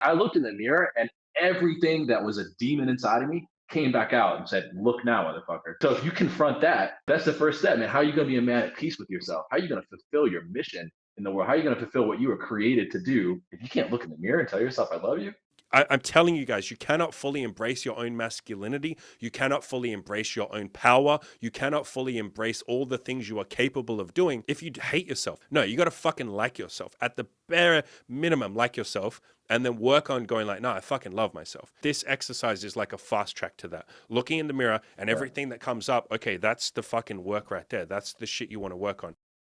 I looked in the mirror and everything that was a demon inside of me came back out and said, "Look now, motherfucker." So if you confront that, that's the first step, man. How are you going to be a man at peace with yourself? How are you going to fulfill your mission in the world? How are you going to fulfill what you were created to do if you can't look in the mirror and tell yourself, "I love you"? I'm telling you guys, you cannot fully embrace your own masculinity. You cannot fully embrace your own power. You cannot fully embrace all the things you are capable of doing if you hate yourself. No, you got to fucking like yourself. At the bare minimum, like yourself, and then work on going like, no, I fucking love myself. This exercise is like a fast track to that. Looking in the mirror and Yeah. everything that comes up, okay, that's the fucking work right there. That's the shit you want to work on.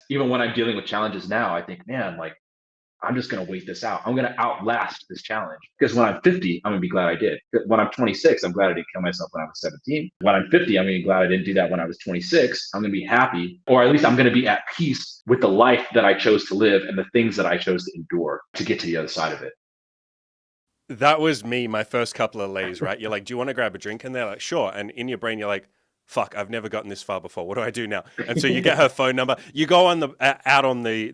Even when I'm dealing with challenges now, I think, man, like I'm just going to wait this out. I'm going to outlast this challenge because when I'm 50, I'm going to be glad I did. When I'm 26, I'm glad I didn't kill myself when I was 17. When I'm 50, I'm going to be glad I didn't do that when I was 26. I'm going to be happy, or at least I'm going to be at peace with the life that I chose to live and the things that I chose to endure to get to the other side of it. That was me, my first couple of lays, right? You're like, do you want to grab a drink? And they're like, sure. And in your brain, you're like, fuck, I've never gotten this far before. What do I do now? And so you get her phone number. You go on the out on the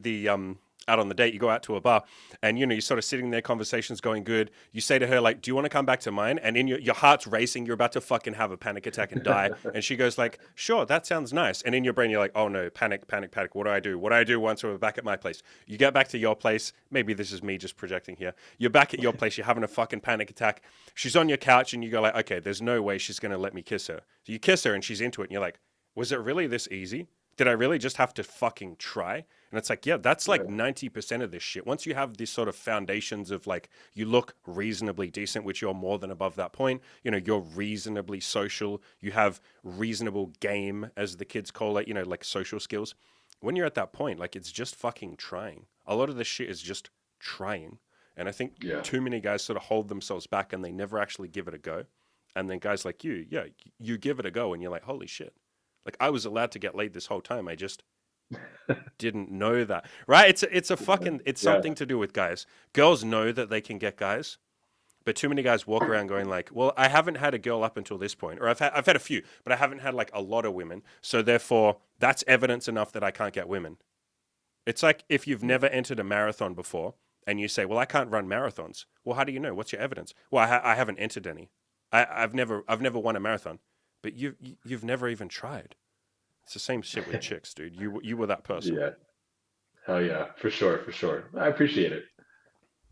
out on the date. You go out to a bar, and you're sort of sitting there, conversations going good. You say to her like, "Do you want to come back to mine?" And in your heart's racing. You're about to fucking have a panic attack and die. And she goes like, "Sure, that sounds nice." And in your brain, you're like, "Oh no, panic, panic, panic. What do I do? What do I do once we're back at my place?" You get back to your place. Maybe this is me just projecting here. You're back at your place. You're having a fucking panic attack. She's on your couch, and you go like, "Okay, there's no way she's gonna let me kiss her." So you kiss her, and she's into it, and you're like, "Was it really this easy? Did I really just have to fucking try?" And it's like, yeah, that's like Yeah. 90% of this shit. Once you have these sort of foundations of like, you look reasonably decent, which you're more than above that point, you're reasonably social, you have reasonable game, as the kids call it, like social skills. When you're at that point, like, it's just fucking trying. A lot of this shit is just trying. And I think Yeah. too many guys sort of hold themselves back and they never actually give it a go. And then guys like you, yeah, you give it a go and you're like, holy shit. Like, I was allowed to get laid this whole time. I just didn't know that. Right? It's a fucking it's Yeah. something to do with guys. Girls know that they can get guys, but too many guys walk around going like, "Well, I haven't had a girl up until this point, or I've had a few, but I haven't had like a lot of women. So therefore, that's evidence enough that I can't get women." It's like if you've never entered a marathon before and you say, "Well, I can't run marathons." Well, how do you know? What's your evidence? Well, I haven't entered any. I've never won a marathon, but you've never even tried. It's the same shit with chicks, dude. You were that person. Yeah. Hell yeah. For sure. For sure. I appreciate it.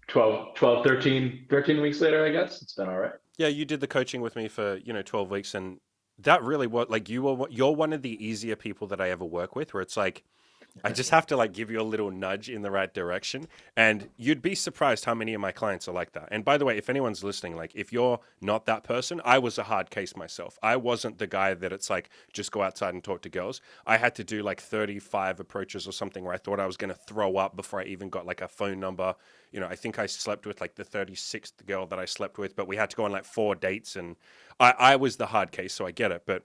13 weeks later, I guess it's been all right. Yeah, you did the coaching with me for 12 weeks, and that really was like you're one of the easier people that I ever work with, where it's like I just have to like give you a little nudge in the right direction. And you'd be surprised how many of my clients are like that. And by the way, if anyone's listening, like if you're not that person, I was a hard case myself. I wasn't the guy that it's like, just go outside and talk to girls. I had to do like 35 approaches or something where I thought I was going to throw up before I even got like a phone number. I think I slept with like the 36th girl that I slept with, but we had to go on like 4 dates. And I was the hard case, so I get it. But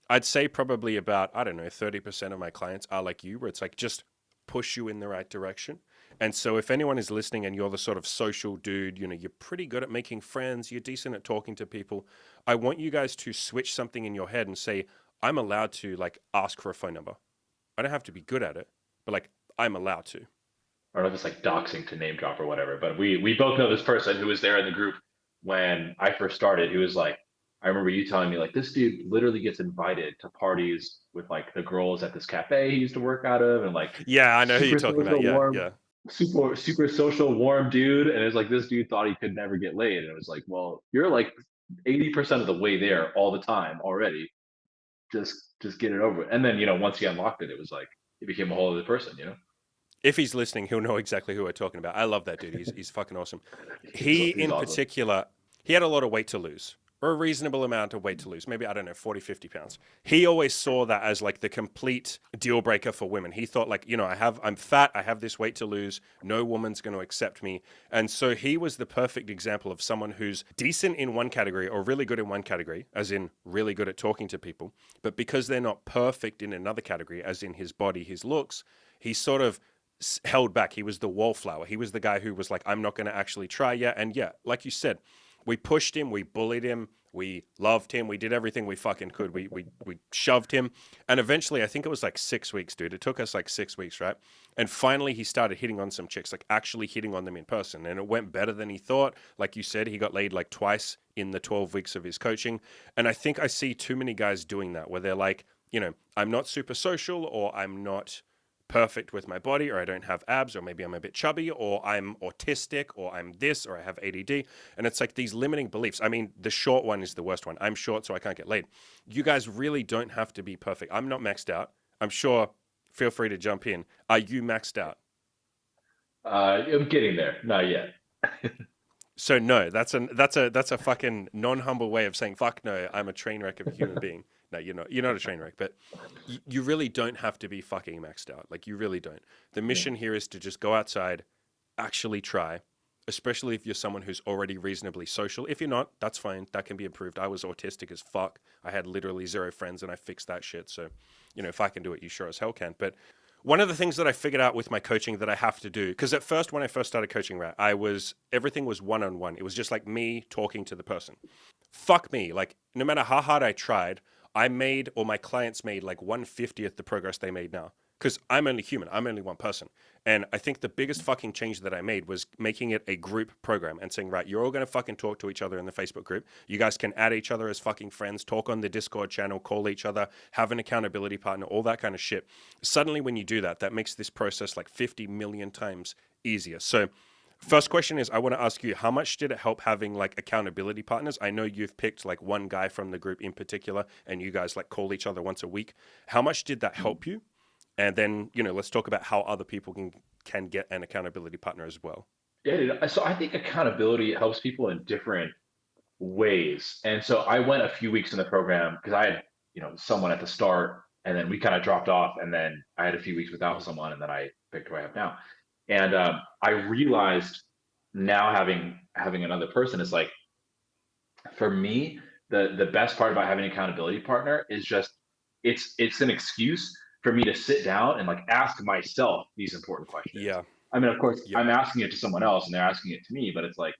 I'd say probably about, I don't know, 30% of my clients are like you, where it's like just push you in the right direction. And so if anyone is listening and you're the sort of social dude, you're pretty good at making friends, you're decent at talking to people, I want you guys to switch something in your head and say, I'm allowed to like ask for a phone number. I don't have to be good at it, but like I'm allowed to. I don't know if it's like doxing to name drop or whatever, but we both know this person who was there in the group when I first started. He was like, I remember you telling me like this dude literally gets invited to parties with like the girls at this cafe he used to work out of, and like Yeah, I know who you're super talking about. social, Yeah, warm, yeah. super social, warm dude. And it was like this dude thought he could never get laid, and it was like, well, you're like 80% of the way there all the time already. Just get it over with. And then once he unlocked it, it was like he became a whole other person. If he's listening, he'll know exactly who we're talking about. I love that dude. He's fucking awesome. He's He, he's in awesome. particular, he had a lot of weight to lose, or a reasonable amount of weight to lose. Maybe, I don't know, 40, 50 pounds. He always saw that as like the complete deal breaker for women. He thought like, I'm fat, I have this weight to lose, no woman's going to accept me. And so he was the perfect example of someone who's decent in one category or really good in one category, as in really good at talking to people. But because they're not perfect in another category, as in his body, his looks, he sort of held back. He was the wallflower. He was the guy who was like, I'm not going to actually try yet. And yeah, like you said, we pushed him, we bullied him. We loved him. We did everything we fucking could. We shoved him. And eventually, I think it was like 6 weeks, dude. It took us like 6 weeks, right? And finally, he started hitting on some chicks, like actually hitting on them in person. And it went better than he thought. Like you said, he got laid like twice in the 12 weeks of his coaching. And I think I see too many guys doing that where they're like, I'm not super social, or I'm not perfect with my body, or I don't have abs, or maybe I'm a bit chubby, or I'm autistic, or I'm this, or I have ADD. And it's like these limiting beliefs. I mean, the short one is the worst one. I'm short, so I can't get laid. You guys really don't have to be perfect. I'm not maxed out. I'm sure. Feel free to jump in. Are you maxed out? I'm getting there. Not yet. So no, that's a fucking non-humble way of saying fuck no, I'm a train wreck of a human being. No, you're not. You're not a train wreck, but you really don't have to be fucking maxed out. Like you really don't. The Yeah. mission here is to just go outside, actually try, especially if you're someone who's already reasonably social. If you're not, that's fine. That can be improved. I was autistic as fuck. I had literally zero friends and I fixed that shit. So, if I can do it, you sure as hell can. But one of the things that I figured out with my coaching that I have to do, because at first, when I first started coaching, right, everything was one on one. It was just like me talking to the person. Fuck me. Like, no matter how hard I tried, I made, or my clients made, like 1/50th the progress they made now. Because I'm only human. I'm only one person. And I think the biggest fucking change that I made was making it a group program and saying, right, you're all going to fucking talk to each other in the Facebook group. You guys can add each other as fucking friends, talk on the Discord channel, call each other, have an accountability partner, all that kind of shit. Suddenly, when you do that, that makes this process like 50 million times easier. So, first question is, I want to ask you, how much did it help having like accountability partners? I know you've picked like one guy from the group in particular, and you guys like call each other once a week. How much did that help you? And then, let's talk about how other people can get an accountability partner as well. Yeah, dude. So I think accountability helps people in different ways. And so I went a few weeks in the program because I had, someone at the start, and then we kind of dropped off, and then I had a few weeks without Mhm. someone, and then I picked who I have now. And I realized now having another person is like, for me, the best part about having an accountability partner is just it's an excuse for me to sit down and like ask myself these important questions. Yeah. I mean, of course, Yep. I'm asking it to someone else and they're asking it to me, but it's like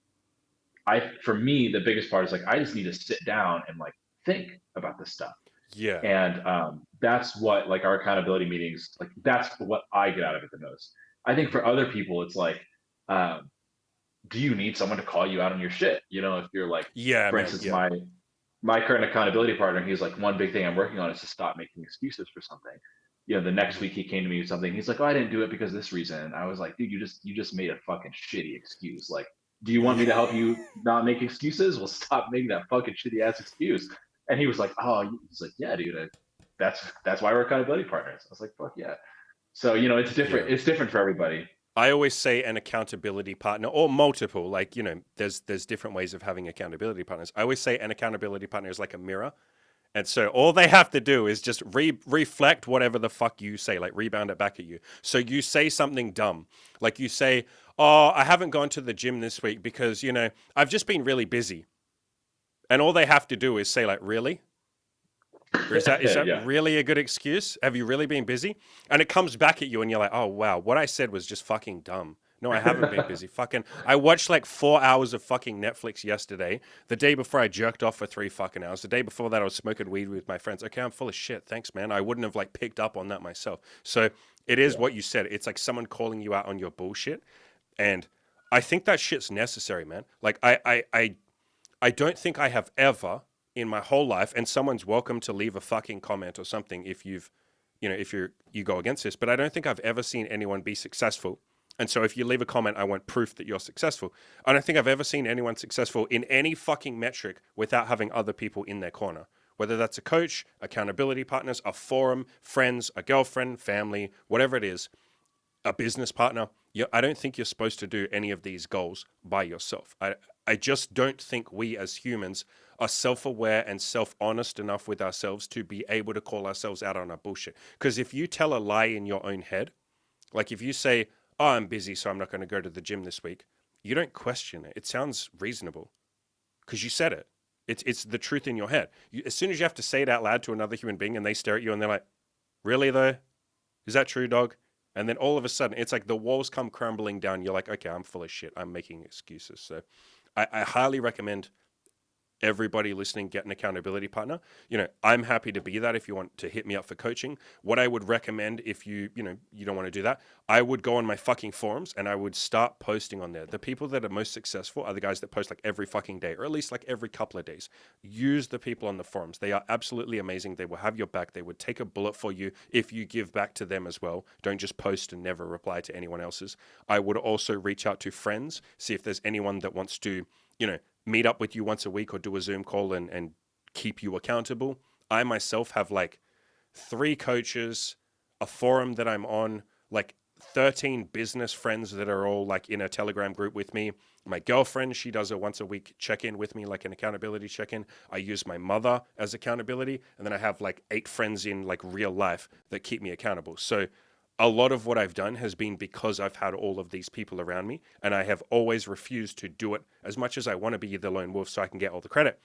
for me, the biggest part is like I just need to sit down and like think about this stuff. Yeah. And that's what like our accountability meetings, like that's what I get out of it the most. I think for other people, it's like, um, do you need someone to call you out on your shit? If you're like, Yeah, for man. instance, Yeah. my current accountability partner, he's like, one big thing I'm working on is to stop making excuses for something. The next Mhm. week he came to me with something. He's like, "Oh, I didn't do it because of this reason." And I was like, "Dude, you just made a fucking shitty excuse. Like, do you want me Yeah. to help you not make excuses? Well, stop making that fucking shitty ass excuse." And he was like, "Oh," he's like, "Yeah, dude, that's why we're accountability partners." I was like, "Fuck yeah." So it's different. Yeah. It's different for everybody. I always say an accountability partner or multiple, like, there's different ways of having accountability partners. I always say an accountability partner is like a mirror. And so all they have to do is just reflect whatever the fuck you say, like rebound it back at you. So you say something dumb, like you say, "Oh, I haven't gone to the gym this week because, I've just been really busy." And all they have to do is say like, "Really?" Or is that Yeah. really a good excuse? Have you really been busy? And it comes back at you and you're like, "Oh, wow, what I said was just fucking dumb. No, I haven't been busy. Fucking, I watched like 4 hours of fucking Netflix yesterday. The day before I jerked off for 3 fucking hours. The day before that I was smoking weed with my friends. Okay, I'm full of shit. Thanks, man. I wouldn't have like picked up on that myself." So it is Yeah. what you said. It's like someone calling you out on your bullshit. And I think that shit's necessary, man. Like I don't think I have ever in my whole life, and someone's welcome to leave a fucking comment or something if you go against this, but I don't think I've ever seen anyone be successful. And so if you leave a comment, I want proof that you're successful. I don't think I've ever seen anyone successful in any fucking metric without having other people in their corner. Whether that's a coach, accountability partners, a forum, friends, a girlfriend, family, whatever it is, a business partner. I don't think you're supposed to do any of these goals by yourself. I just don't think we as humans are self-aware and self-honest enough with ourselves to be able to call ourselves out on our bullshit. Because if you tell a lie in your own head, like if you say, "Oh, I'm busy, so I'm not going to go to the gym this week," you don't question it. It sounds reasonable because you said it. It's the truth in your head. As soon as you have to say it out loud to another human being and they stare at you and they're like, "Really though? Is that true, dog?" And then all of a sudden, it's like the walls come crumbling down. You're like, "Okay, I'm full of shit. I'm making excuses." So I highly recommend everybody listening get an accountability partner, I'm happy to be that if you want to hit me up for coaching. What I would recommend if you don't want to do that, I would go on my fucking forums and I would start posting on there. The people that are most successful are the guys that post like every fucking day, or at least like every couple of days. Use the people on the forums. They are absolutely amazing. They will have your back. They would take a bullet for you if you give back to them as well. Don't just post and never reply to anyone else's. I would also reach out to friends, see if there's anyone that wants to, meet up with you once a week or do a Zoom call and keep you accountable. I myself have like 3 coaches, a forum that I'm on, like 13 business friends that are all like in a Telegram group with me. My girlfriend, she does a once a week check-in with me, like an accountability check-in. I use my mother as accountability. And then I have like 8 friends in like real life that keep me accountable. So a lot of what I've done has been because I've had all of these people around me, and I have always refused to do it as much as I want to be the lone wolf so I can get all the credit.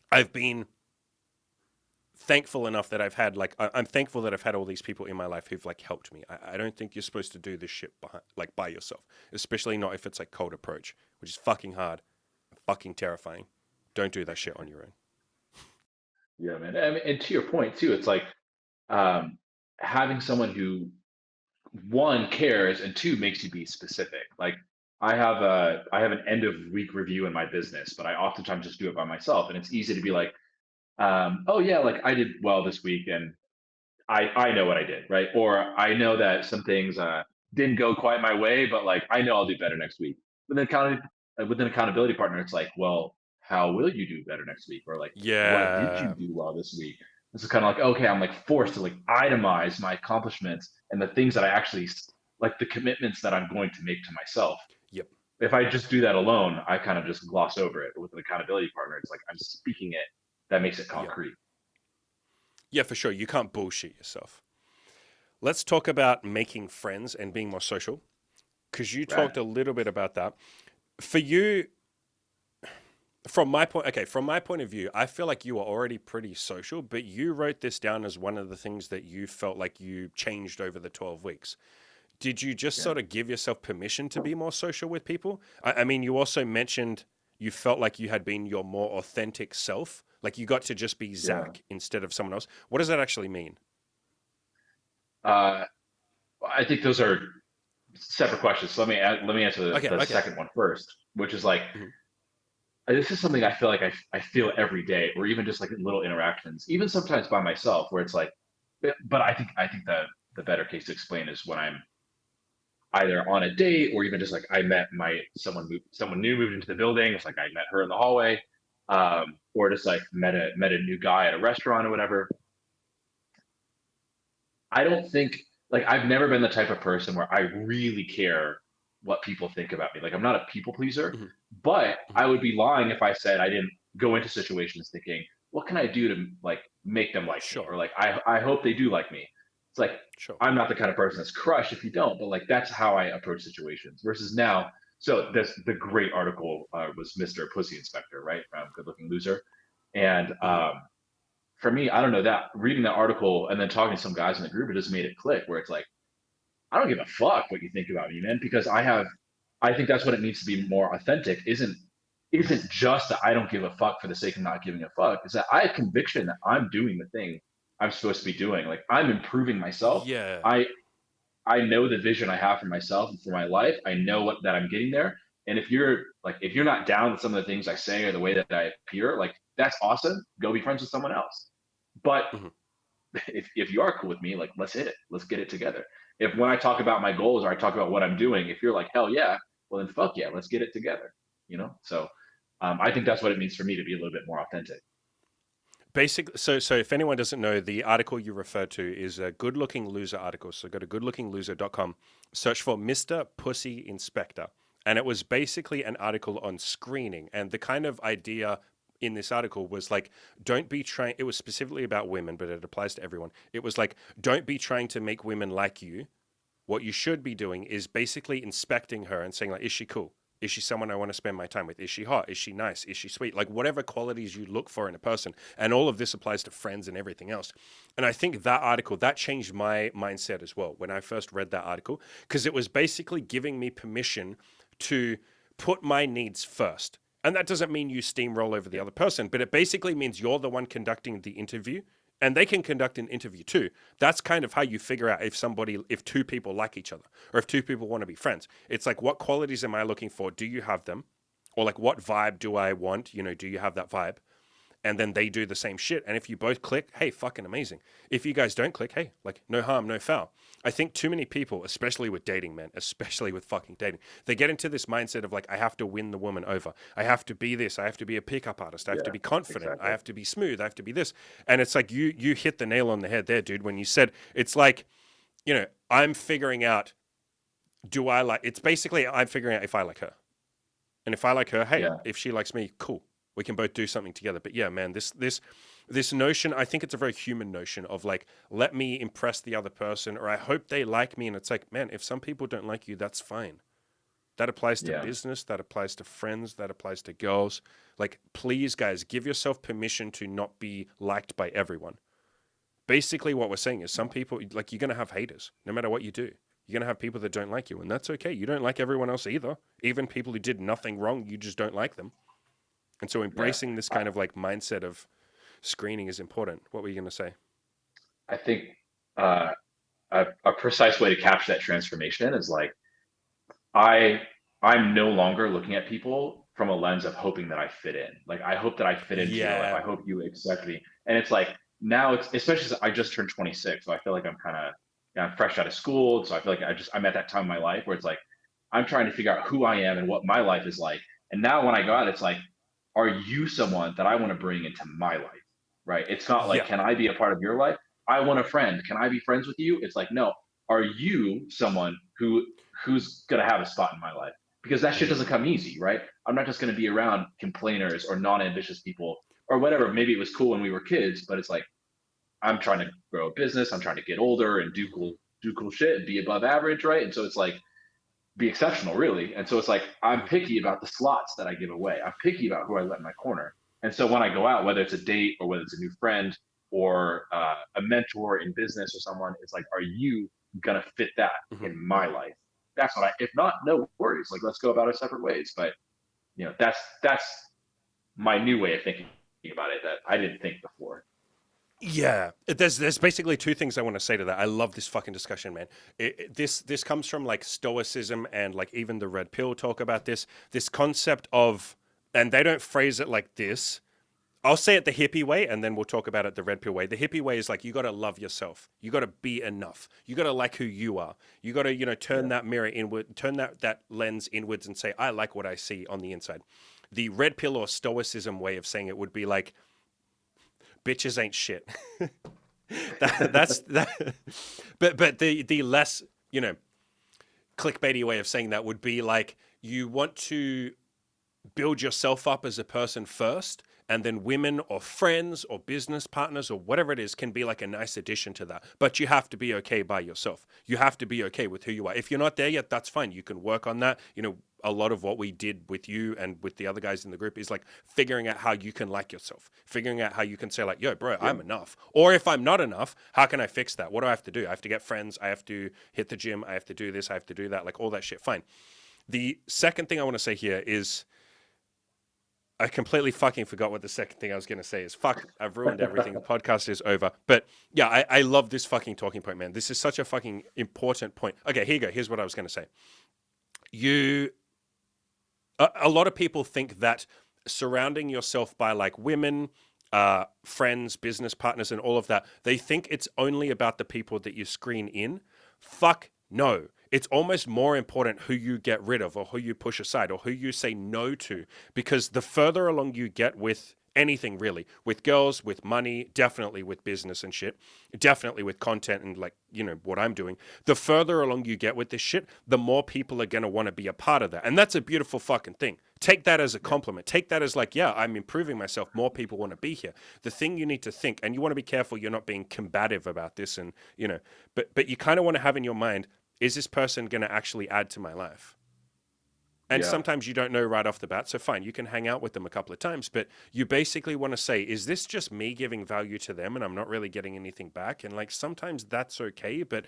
I've been thankful enough that I'm thankful that I've had all these people in my life who've like helped me. I don't think you're supposed to do this shit by yourself, especially not if it's like cold approach, which is fucking hard, fucking terrifying. Don't do that shit on your own. Yeah, man. I mean, and to your point too, it's like having someone who, one, cares, and two, makes you be specific. Like I have an end of week review in my business, but I oftentimes just do it by myself, and it's easy to be like, oh yeah, like I did well this week, and I know what I did, right? Or I know that some things didn't go quite my way, but like I know I'll do better next week. With an accountability partner, it's like, well, how will you do better next week? Or like, what did you Yeah. do well this week? This is kind of like, okay, I'm like forced to like itemize my accomplishments and the things that I actually like, the commitments that I'm going to make to myself. Yep. If I just do that alone, I kind of just gloss over it. But with an accountability partner, it's like I'm speaking it. That makes it Yep. concrete. Yeah, for sure. You can't bullshit yourself. Let's talk about making friends and being more social, because you Right. talked a little bit about that. For you, from my point of view, I feel like you were already pretty social, but you wrote this down as one of the things that you felt like you changed over the 12 weeks. Did you just Yeah. sort of give yourself permission to be more social with people? I mean, you also mentioned you felt like you had been your more authentic self, like you got to just be Yeah. Zach instead of someone else. What does that actually mean? Uh, I think those are separate questions. So let me answer Okay, the okay. second one first, which is like, Mhm. this is something I feel like I feel every day, or even just like in little interactions, even sometimes by myself, where it's like, but I think the better case to explain is when I'm either on a date, or even just like I met someone new moved into the building. It's like I met her in the hallway, or just like met a new guy at a restaurant or whatever. I don't think, like, I've never been the type of person where I really care what people think about me. Like, I'm not a people pleaser, Mhm. but Mhm. I would be lying if I said I didn't go into situations thinking, what can I do to like make them like me? Sure, Or like I hope they do like me. It's like sure. I'm not the kind of person that's crushed if you don't, but like that's how I approach situations. Versus now, so this the great article was Mr. Pussy Inspector, right? Good Looking Loser. And Mhm. for me, I don't know, that reading that article and then talking to some guys in the group, it just made it click where it's like, I don't give a fuck what you think about me, man, because I think that's what it means to be more authentic. Isn't just that I don't give a fuck for the sake of not giving a fuck. Is that I have conviction that I'm doing the thing I'm supposed to be doing. Like I'm improving myself. Yeah. I I know the vision I have for myself and for my life. I know what that I'm getting there. And if you're not down with some of the things I say or the way that I appear, like that's awesome. Go be friends with someone else. But Mhm. if you are cool with me, like let's hit it. Let's get it together. If when I talk about my goals or I talk about what I'm doing, if you're like hell yeah, well then fuck yeah, let's get it together. So I think that's what it means for me to be a little bit more authentic. Basically, so if anyone doesn't know, the article you refer to is a Good Looking Loser article. So go to goodlookingloser.com, search for Mr. Pussy Inspector. And it was basically an article on screening. And the kind of idea in this article was like, don't be trying, it was specifically about women, but it applies to everyone. It was like, don't be trying to make women like you. What you should be doing is basically inspecting her and saying, like, is she cool? Is she someone I want to spend my time with? Is she hot? Is she nice? Is she sweet? Like whatever qualities you look for in a person. And all of this applies to friends and everything else. And I think that article, that changed my mindset as well when I first read that article, because it was basically giving me permission to put my needs first And that doesn't mean you steamroll over the other person, but it basically means you're the one conducting the interview and they can conduct an interview too. That's kind of how you figure out if two people like each other or if two people want to be friends. It's like, what qualities am I looking for? Do you have them? Or like, what vibe do I want? You know, do you have that vibe? And then they do the same shit. And if you both click, hey, fucking amazing. If you guys don't click, hey, like, no harm, no foul. I think too many people, especially with dating, man, especially with fucking dating, they get into this mindset of like, I have to win the woman over. I have to be this. I have to be a pickup artist. I have to be confident. Exactly. I have to be smooth. I have to be this. And it's like, you hit the nail on the head there, dude, when you said, it's like, you know, I'm figuring out, it's basically, I'm figuring out if I like her. And if I like her, hey, if she likes me, cool. We can both do something together. But yeah, man, this notion, I think it's a very human notion of like, let me impress the other person, or I hope they like me. And it's like, man, if some people don't like you, that's fine. That applies to business, that applies to friends, that applies to girls. Like, please, guys, give yourself permission to not be liked by everyone. Basically, what we're saying is some people, like, you're going to have haters no matter what you do. You're going to have people that don't like you, and that's okay. You don't like everyone else either. Even people who did nothing wrong, you just don't like them. And so embracing this kind of like mindset of screening is important. What were you going to say? I think a precise way to capture that transformation is like, I'm no longer looking at people from a lens of hoping that I fit in. Like, I hope that I fit into your life. I hope you accept me. And it's like, now it's, especially since I just turned 26. So I feel like I'm kind of, I'm fresh out of school. So I feel like I'm at that time in my life where it's like, I'm trying to figure out who I am and what my life is like. And now when I go out, it's like, are you someone that I want to bring into my life? Right. It's not like, can I be a part of your life? I want a friend. Can I be friends with you? It's like, no, are you someone who's going to have a spot in my life? Because that shit doesn't come easy, right? I'm not just going to be around complainers or non-ambitious people or whatever. Maybe it was cool when we were kids, but it's like, I'm trying to grow a business. I'm trying to get older and do cool shit and be above average. Right. And so it's like, be exceptional, really. And so it's like, I'm picky about the slots that I give away. I'm picky about who I let in my corner. And so when I go out, whether it's a date or whether it's a new friend or a mentor in business or someone, it's like, are you going to fit that in my life? That's what if not, no worries. Like, let's go about our separate ways. But, you know, that's my new way of thinking about it that I didn't think before. Yeah, there's basically two things I want to say to that. I love this fucking discussion, man. This comes from like Stoicism and like even the Red Pill talk about this concept of, and they don't phrase it like this. I'll say it the hippie way, and then we'll talk about it the Red Pill way. The hippie way is like, you got to love yourself. You got to be enough. You got to like who you are. You got to, you know, turn that mirror inward, turn that lens inwards and say, I like what I see on the inside. The Red Pill or Stoicism way of saying it would be like, bitches ain't shit. That's that. But the less, you know, clickbaity way of saying that would be like, you want to build yourself up as a person first, and then women or friends or business partners or whatever it is can be like a nice addition to that. But you have to be okay by yourself. You have to be okay with who you are. If you're not there yet, that's fine. You can work on that. You know, a lot of what we did with you and with the other guys in the group is like figuring out how you can like yourself, figuring out how you can say like, yo, bro, I'm enough. Or if I'm not enough, how can I fix that? What do I have to do? I have to get friends. I have to hit the gym. I have to do this. I have to do that. Like all that shit. Fine. The second thing I want to say here is, I completely fucking forgot what the second thing I was going to say is. Fuck, I've ruined everything. The podcast is over. But yeah, I love this fucking talking point, man. This is such a fucking important point. Okay, here you go. Here's what I was going to say. A lot of people think that surrounding yourself by like women, friends, business partners, and all of that, they think it's only about the people that you screen in. Fuck no. It's almost more important who you get rid of or who you push aside or who you say no to, because the further along you get with anything really, with girls, with money, definitely with business and shit, definitely with content and like, you know, what I'm doing, the further along you get with this shit, the more people are going to want to be a part of that. And that's a beautiful fucking thing. Take that as a compliment. Take that as like, yeah, I'm improving myself. More people want to be here. The thing you need to think, and you want to be careful you're not being combative about this and, you know, but you kind of want to have in your mind, is this person going to actually add to my life? And sometimes you don't know right off the bat, so fine, you can hang out with them a couple of times, but you basically want to say, is this just me giving value to them and I'm not really getting anything back? And like sometimes that's okay, but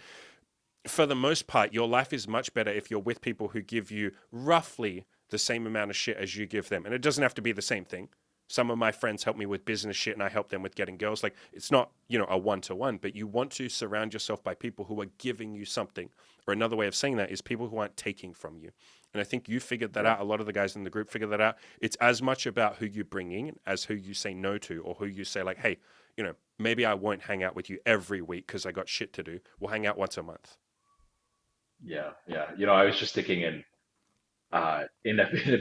for the most part, your life is much better if you're with people who give you roughly the same amount of shit as you give them. And it doesn't have to be the same thing. Some of my friends help me with business shit and I help them with getting girls. Like, it's not, a one-to-one, but you want to surround yourself by people who are giving you something. Or another way of saying that is people who aren't taking from you. And I think you figured that out. A lot of the guys in the group figured that out. It's as much about who you bring in as who you say no to, or who you say like, hey, maybe I won't hang out with you every week because I got shit to do. We'll hang out once a month. Yeah. I was just thinking in a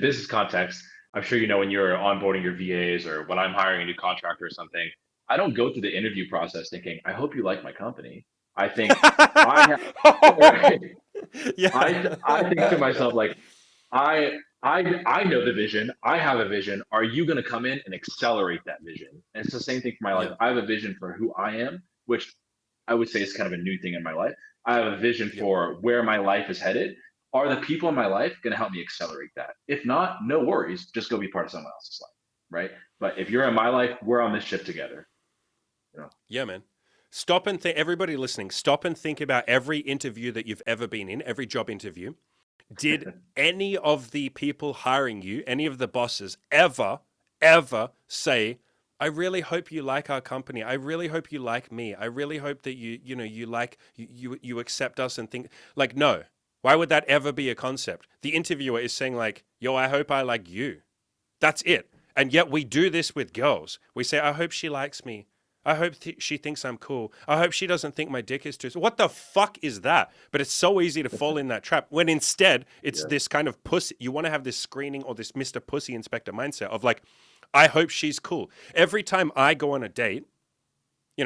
business context, I'm sure when you're onboarding your VAs or when I'm hiring a new contractor or something, I don't go through the interview process thinking, I hope you like my company. I think I have, right? Yeah. I think to myself like, I know the vision. I have a vision. Are you going to come in and accelerate that vision? And it's the same thing for my life. Yeah. I have a vision for who I am, which I would say is kind of a new thing in my life. I have a vision for where my life is headed. Are the people in my life going to help me accelerate that? If not, no worries. Just go be part of someone else's life, right? But if you're in my life, we're on this ship together. Yeah, man. Stop and think, everybody listening, stop and think about every interview that you've ever been in, every job interview. Did any of the people hiring you, any of the bosses ever say, I really hope you like our company. I really hope you like me. I really hope that you accept us and think like, no. Why would that ever be a concept? The interviewer is saying like, yo, I hope I like you. That's it. And yet we do this with girls. We say, I hope she likes me. I hope she thinks I'm cool. I hope she doesn't think my dick is too. What the fuck is that? But it's so easy to fall in that trap when instead it's this kind of pussy. You want to have this screening or this Mr. Pussy Inspector mindset of like, I hope she's cool. Every time I go on a date,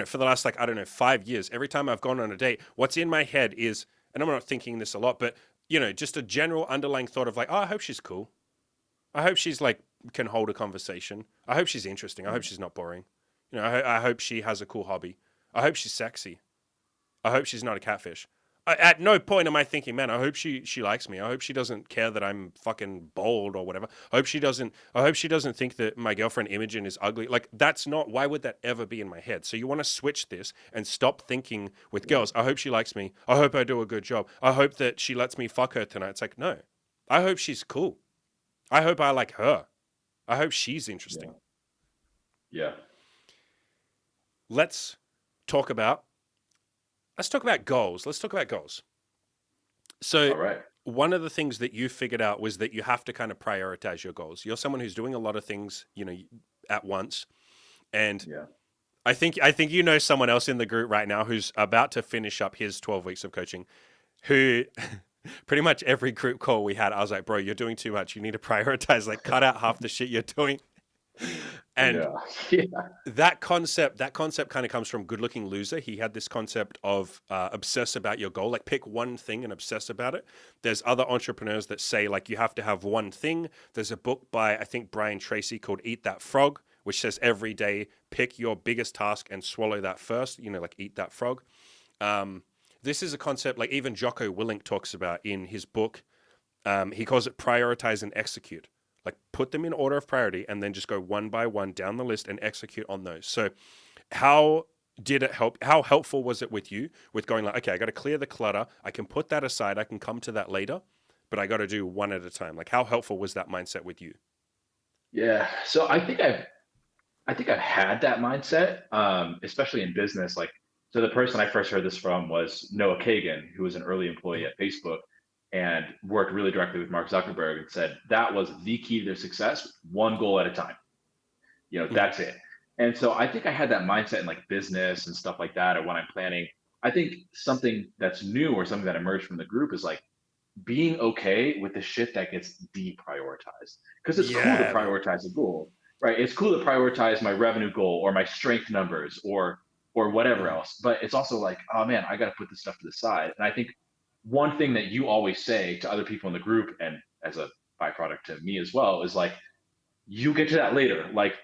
for the last 5 years, every time I've gone on a date, what's in my head is, and I'm not thinking this a lot, but just a general underlying thought of like, oh, I hope she's cool. I hope she's like can hold a conversation. I hope she's interesting. I hope she's not boring. I hope she has a cool hobby. I hope she's sexy. I hope she's not a catfish. At no point am I thinking, man, I hope she likes me. I hope she doesn't care that I'm fucking bald or whatever. I hope she doesn't think that my girlfriend Imogen is ugly. Like, that's not, why would that ever be in my head? So you want to switch this and stop thinking with girls, I hope she likes me. I hope I do a good job. I hope that she lets me fuck her tonight. It's like, no. I hope she's cool. I hope I like her. I hope she's interesting. Yeah. Let's talk about goals. So All right. One of the things that you figured out was that you have to kind of prioritize your goals. You're someone who's doing a lot of things, at once. And I think someone else in the group right now who's about to finish up his 12 weeks of coaching, who pretty much every group call we had, I was like, bro, you're doing too much. You need to prioritize, like cut out half the shit you're doing. And that concept kind of comes from Good Looking Loser. He had this concept of obsess about your goal, like pick one thing and obsess about it. There's other entrepreneurs that say like you have to have one thing. There's a book by, I think, Brian Tracy called Eat That Frog, which says every day pick your biggest task and swallow that first, like eat that frog. This is a concept like even Jocko Willink talks about in his book. He calls it prioritize and execute. Like put them in order of priority and then just go one by one down the list and execute on those. So how did it help? How helpful was it with you with going like, okay, I got to clear the clutter. I can put that aside. I can come to that later, but I got to do one at a time. Like how helpful was that mindset with you? Yeah. So I think I've had that mindset, especially in business. Like, so the person I first heard this from was Noah Kagan, who was an early employee at Facebook and worked really directly with Mark Zuckerberg and said that was the key to their success, one goal at a time. That's it. And so I think I had that mindset in like business and stuff like that. Or when I'm planning, I think something that's new or something that emerged from the group is like being okay with the shit that gets deprioritized. Because it's cool to prioritize a goal, right? It's cool to prioritize my revenue goal or my strength numbers or whatever else. But it's also like, oh man, I got to put this stuff to the side. And I think one thing that you always say to other people in the group, and as a byproduct to me as well, is like, you get to that later. Like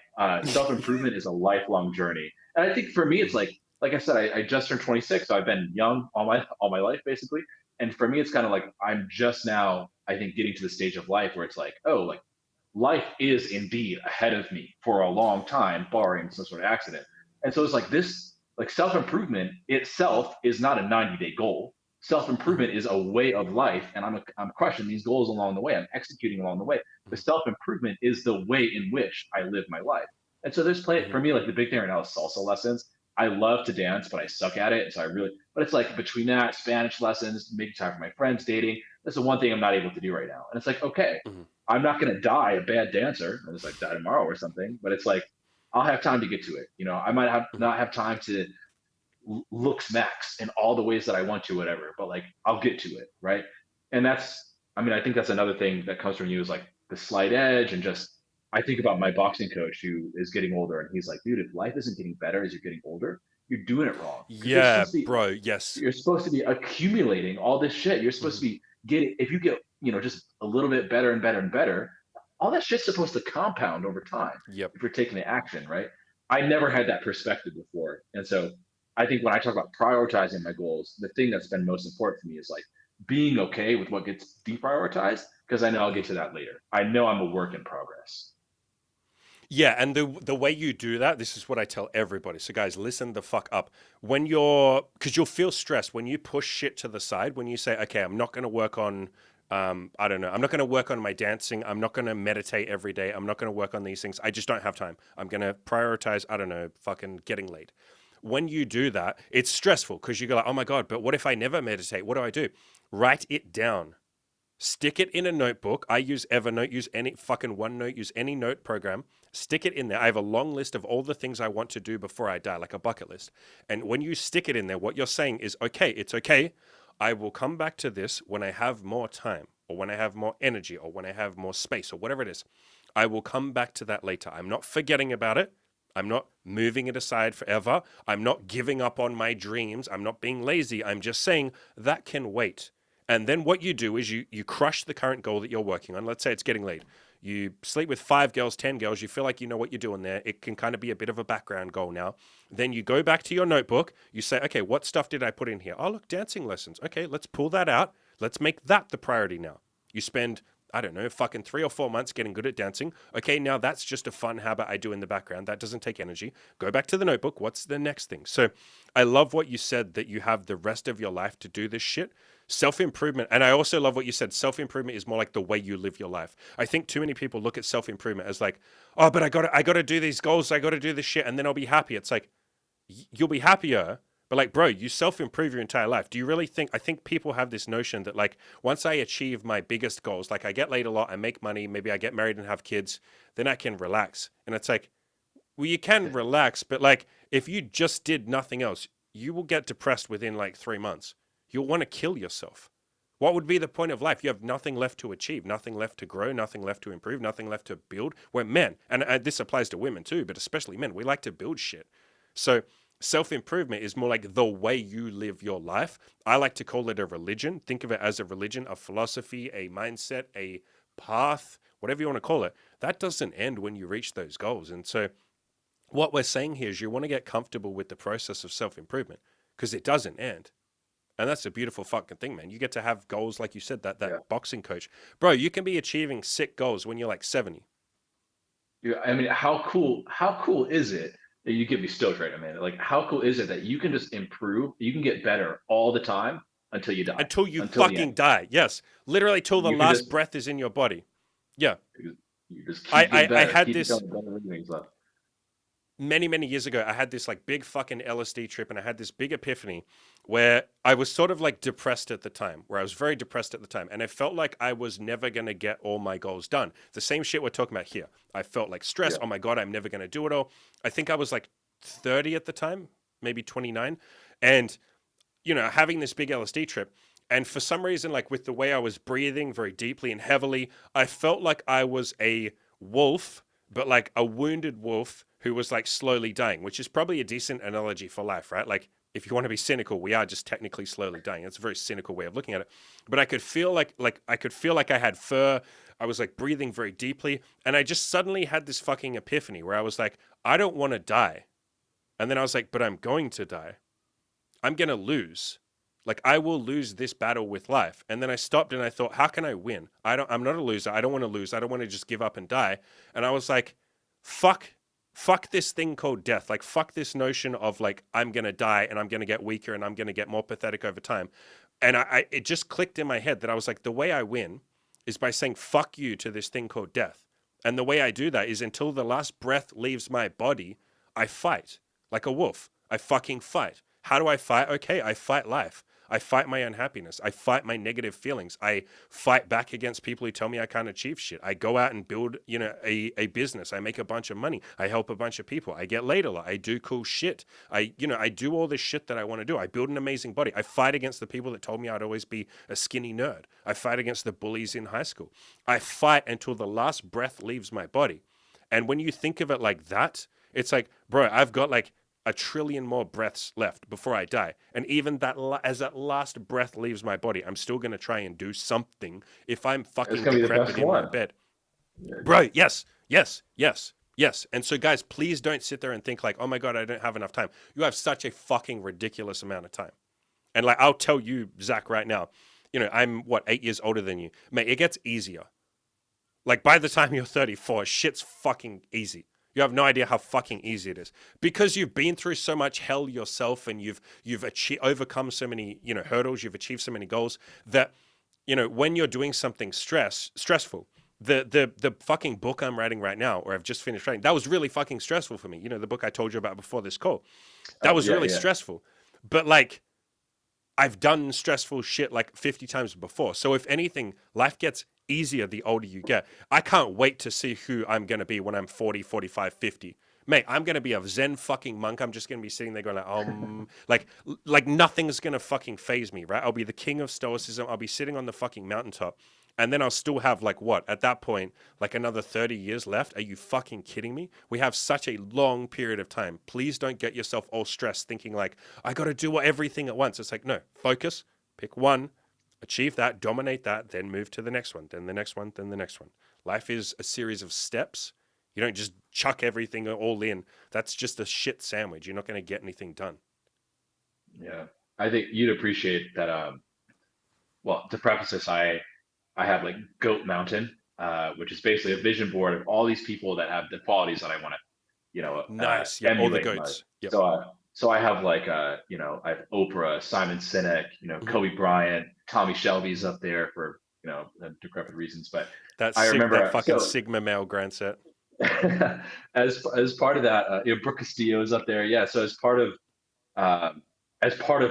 self-improvement is a lifelong journey. And I think for me, it's like I said, I just turned 26, so I've been young all my life, basically. And for me, it's kind of like, I'm just now, I think, getting to the stage of life where it's like, oh, like life is indeed ahead of me for a long time, barring some sort of accident. And so it's like this, like self-improvement itself is not a 90-day goal. Mhm, self-improvement is a way of life, and I'm crushing these goals along the way, I'm executing along the way. The mhm, self-improvement is the way in which I live my life. And so there's play mhm, for me, like the big thing right now is salsa lessons. I love to dance, but I suck at it. So I really, but it's like between that, Spanish lessons, making time for my friends, dating. That's the one thing I'm not able to do right now. And it's like, okay, mhm, I'm not going to die a bad dancer unless I die tomorrow or something. But it's like I'll have time to get to it. I might have mhm. not have time to looks max in all the ways that I want to, whatever, but like I'll get to it, right? And I mean, I think that's another thing that comes from you is like the slight edge and just, I think about my boxing coach who is getting older and he's like, dude, if life isn't getting better as you're getting older, you're doing it wrong. Because Yeah, bro. Yes. you're supposed to be accumulating all this shit. You're supposed Mhm. to be getting, if you get, just a little bit better and better and better, all that shit's supposed to compound over time Yep. if you're taking the action, right? I never had that perspective before. And so I think when I talk about prioritizing my goals, the thing that's been most important for me is like being okay with what gets deprioritized because I know I'll Mhm. get to that later. I know I'm a work in progress. Yeah, and the way you do that, this is what I tell everybody. So guys, listen the fuck up. When you're because you'll feel stressed when you push shit to the side, when you say, okay, I'm not gonna work on I don't know, I'm not gonna work on my dancing, I'm not gonna meditate every day, I'm not gonna work on these things. I just don't have time. I'm gonna prioritize, I don't know, fucking getting laid. When you do that, it's stressful because you go like, oh my God, but what if I never meditate? What do I do? Write it down. Stick it in a notebook. I use Evernote, use any fucking OneNote, use any note program. Stick it in there. I have a long list of all the things I want to do before I die, like a bucket list. And when you stick it in there, what you're saying is, okay, it's okay. I will come back to this when I have more time, or when I have more energy, or when I have more space, or whatever it is. I will come back to that later. I'm not forgetting about it. I'm not moving it aside forever. I'm not giving up on my dreams. I'm not being lazy. I'm just saying that can wait. And then what you do is you crush the current goal that you're working on. Let's say it's getting laid. You sleep with 5 girls, 10 girls. You feel like you know what you're doing there. It can kind of be a bit of a background goal now. Then you go back to your notebook. You say, okay, what stuff did I put in here? Oh, look, dancing lessons. Okay, let's pull that out. Let's make that the priority now. You spend, I don't know, fucking 3 or 4 months getting good at dancing. Okay, now that's just a fun habit I do in the background. That doesn't take energy. Go back to the notebook. What's the next thing? So I love what you said that you have the rest of your life to do this shit. Self improvement, and I also love what you said. Self improvement is more like the way you live your life. I think too many people look at self improvement as like, oh, but I got to do these goals. I got to do this shit, and then I'll be happy. It's like you'll be happier, but like, bro, you self improve your entire life. Do you really think? I think people have this notion that like once I achieve my biggest goals, like I get laid a lot, I make money, maybe I get married and have kids, then I can relax. And it's like, well, you can relax, but like if you just did nothing else, you will get depressed within like 3 months. You'll want to kill yourself. What would be the point of life? You have nothing left to achieve, nothing left to grow, nothing left to improve, nothing left to build. We're men, and this applies to women too, but especially men. We like to build shit. So self improvement is more like the way you live your life. I like to call it a religion. Think of it as a religion, a philosophy, a mindset, a path, whatever you want to call it. That doesn't end when you reach those goals. And so what we're saying here is you want to get comfortable with the process of self improvement because it doesn't end. And that's a beautiful fucking thing, man. You get to have goals, like you said, that Yeah. boxing coach. Bro, you can be achieving sick goals when you're like 70. Yeah. I mean, how cool is it that you get me stoked right now, man? Like, how cool is it that you can just improve, you can get better all the time until you die, Until you until the end. fucking die. Yes. Literally till the You can last just breath is in your body. Yeah. you just I keep getting I, I better, had keep this becoming better things left. many years ago. I had this like big fucking LSD trip and I had this big epiphany where I was sort of like depressed at the time, where I was very depressed at the time. And I felt like I was never going to get all my goals done. The same shit we're talking about here. I felt like stress. Yeah. Oh my God, I'm never going to do it all. I think I was like 30 at the time, maybe 29. And, having this big LSD trip. And for some reason, like with the way I was breathing very deeply and heavily, I felt like I was a wolf, but like a wounded wolf who was like slowly dying, which is probably a decent analogy for life, right? Like if you want to be cynical, we are just technically slowly dying. It's a very cynical way of looking at it. But I could feel like I had fur. I was like breathing very deeply, and I just suddenly had this fucking epiphany where I was like, I don't want to die. And then I was like, but I'm going to die. I'm going to lose. Like I will lose this battle with life. And then I stopped and I thought, how can I win? I'm not a loser. I don't want to lose. I don't want to just give up and die. And I was like, fuck this thing called death. Like fuck this notion of like I'm going to die and I'm going to get weaker and I'm going to get more pathetic over time. And it just clicked in my head that I was like, the way I win is by saying fuck you to this thing called death. And the way I do that is until the last breath leaves my body, I fight like a wolf. I fucking fight. How do I fight? Okay, I fight life. I fight my unhappiness. I fight my negative feelings. I fight back against people who tell me I can't achieve shit. I go out and build, a business. I make a bunch of money. I help a bunch of people. I get laid a lot. I do cool shit. I do all this shit that I want to do. I build an amazing body. I fight against the people that told me I'd always be a skinny nerd. I fight against the bullies in high school. I fight until the last breath leaves my body. And when you think of it like that, it's like, bro, I've got like a trillion more breaths left before I die. And even that, as that last breath leaves my body, I'm still going to try and do something if I'm fucking decrepit in my bed. Bro, yes. And so, guys, please don't sit there and think like, oh my God, I don't have enough time. You have such a fucking ridiculous amount of time. And like, I'll tell you, Zach, right now, I'm 8 years older than you. Mate, it gets easier. Like, by the time you're 34, shit's fucking easy. You have no idea how fucking easy it is because you've been through so much hell yourself, and you've overcome so many hurdles. You've achieved so many goals that when you're doing something stressful. The fucking book I'm writing right now, or I've just finished writing, that was really fucking stressful for me. The book I told you about before this call, that was really stressful. But like, I've done stressful shit like 50 times before. So if anything, life gets easier the older you get. I can't wait to see who I'm going to be when I'm 40, 45, 50. Mate, I'm going to be a Zen fucking monk. I'm just going to be sitting there going like nothing's going to fucking phase me, right? I'll be the king of stoicism. I'll be sitting on the fucking mountaintop. And then I'll still have at that point, like another 30 years left. Are you fucking kidding me? We have such a long period of time. Please don't get yourself all stressed thinking like, I got to do everything at once. It's like, no, focus, pick one, achieve that, dominate that, then move to the next one, then the next one, then the next one. Life is a series of steps. You don't just chuck everything all in. That's just a shit sandwich. You're not going to get anything done. Yeah. I think you'd appreciate that. Well, to preface this, I have like Goat Mountain, which is basically a vision board of all these people that have the qualities that I want to, nice. emulate. All the goats. Yep. So I have like, I have Oprah, Simon Sinek, Kobe Bryant, Tommy Shelby's up there for, decrepit reasons. But I remember that fucking Sigma male grand set. as part of that, Brooke Castillo is up there. Yeah. So as part of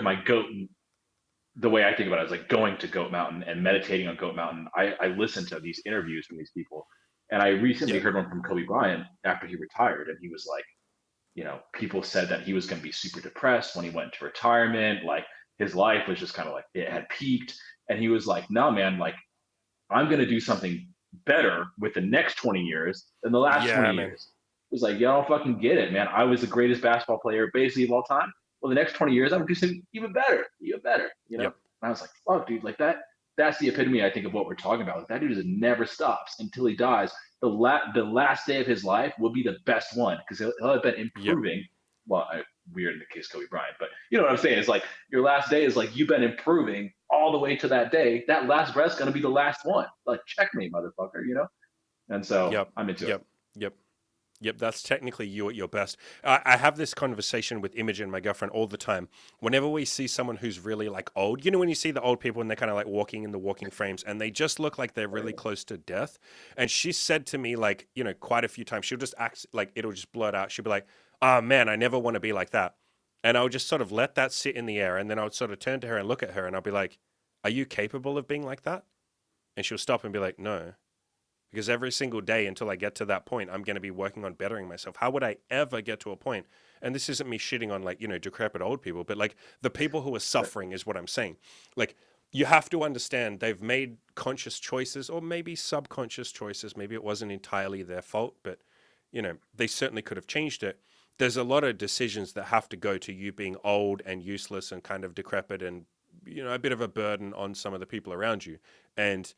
my goat, the way I think about it is like going to Goat Mountain and meditating on Goat Mountain. I listen to these interviews from these people, and I recently heard one from Kobe Bryant after he retired, and he was like, people said that he was going to be super depressed when he went into retirement. Like his life was just kind of like it had peaked, and he was like, "No, man, like I'm going to do something better with the next 20 years than the last 20 years." It was like, y'all don't fucking get it, man. I was the greatest basketball player basically of all time. Well, the next 20 years, I'm gonna do something even better. And I was like, fuck, dude, like that's the epitome, I think, of what we're talking about. Like, that dude just never stops until he dies. The last day of his life will be the best one because he'll have been improving. Yep. Well, weird in the case of Kobe Bryant, but you know what I'm saying? It's like your last day is like you've been improving all the way to that day. That last breath's gonna be the last one. Like, check me, motherfucker, And so I'm into it. Yep, that's technically you at your best. I have this conversation with Imogen, my girlfriend, all the time. Whenever we see someone who's really like old, when you see the old people and they're kind of like walking in the walking frames and they just look like they're really close to death. And she said to me, like, quite a few times, she'll just act like it'll just blurt out. She'll be like, "Oh man, I never want to be like that." And I'll just sort of let that sit in the air. And then I would sort of turn to her and look at her and I'll be like, "Are you capable of being like that?" And she'll stop and be like, "No." Because every single day until I get to that point, I'm going to be working on bettering myself. How would I ever get to a point? And this isn't me shitting on like, decrepit old people, but like the people who are suffering is what I'm saying. Like, you have to understand they've made conscious choices or maybe subconscious choices. Maybe it wasn't entirely their fault, but they certainly could have changed it. There's a lot of decisions that have to go to you being old and useless and kind of decrepit and, a bit of a burden on some of the people around you. And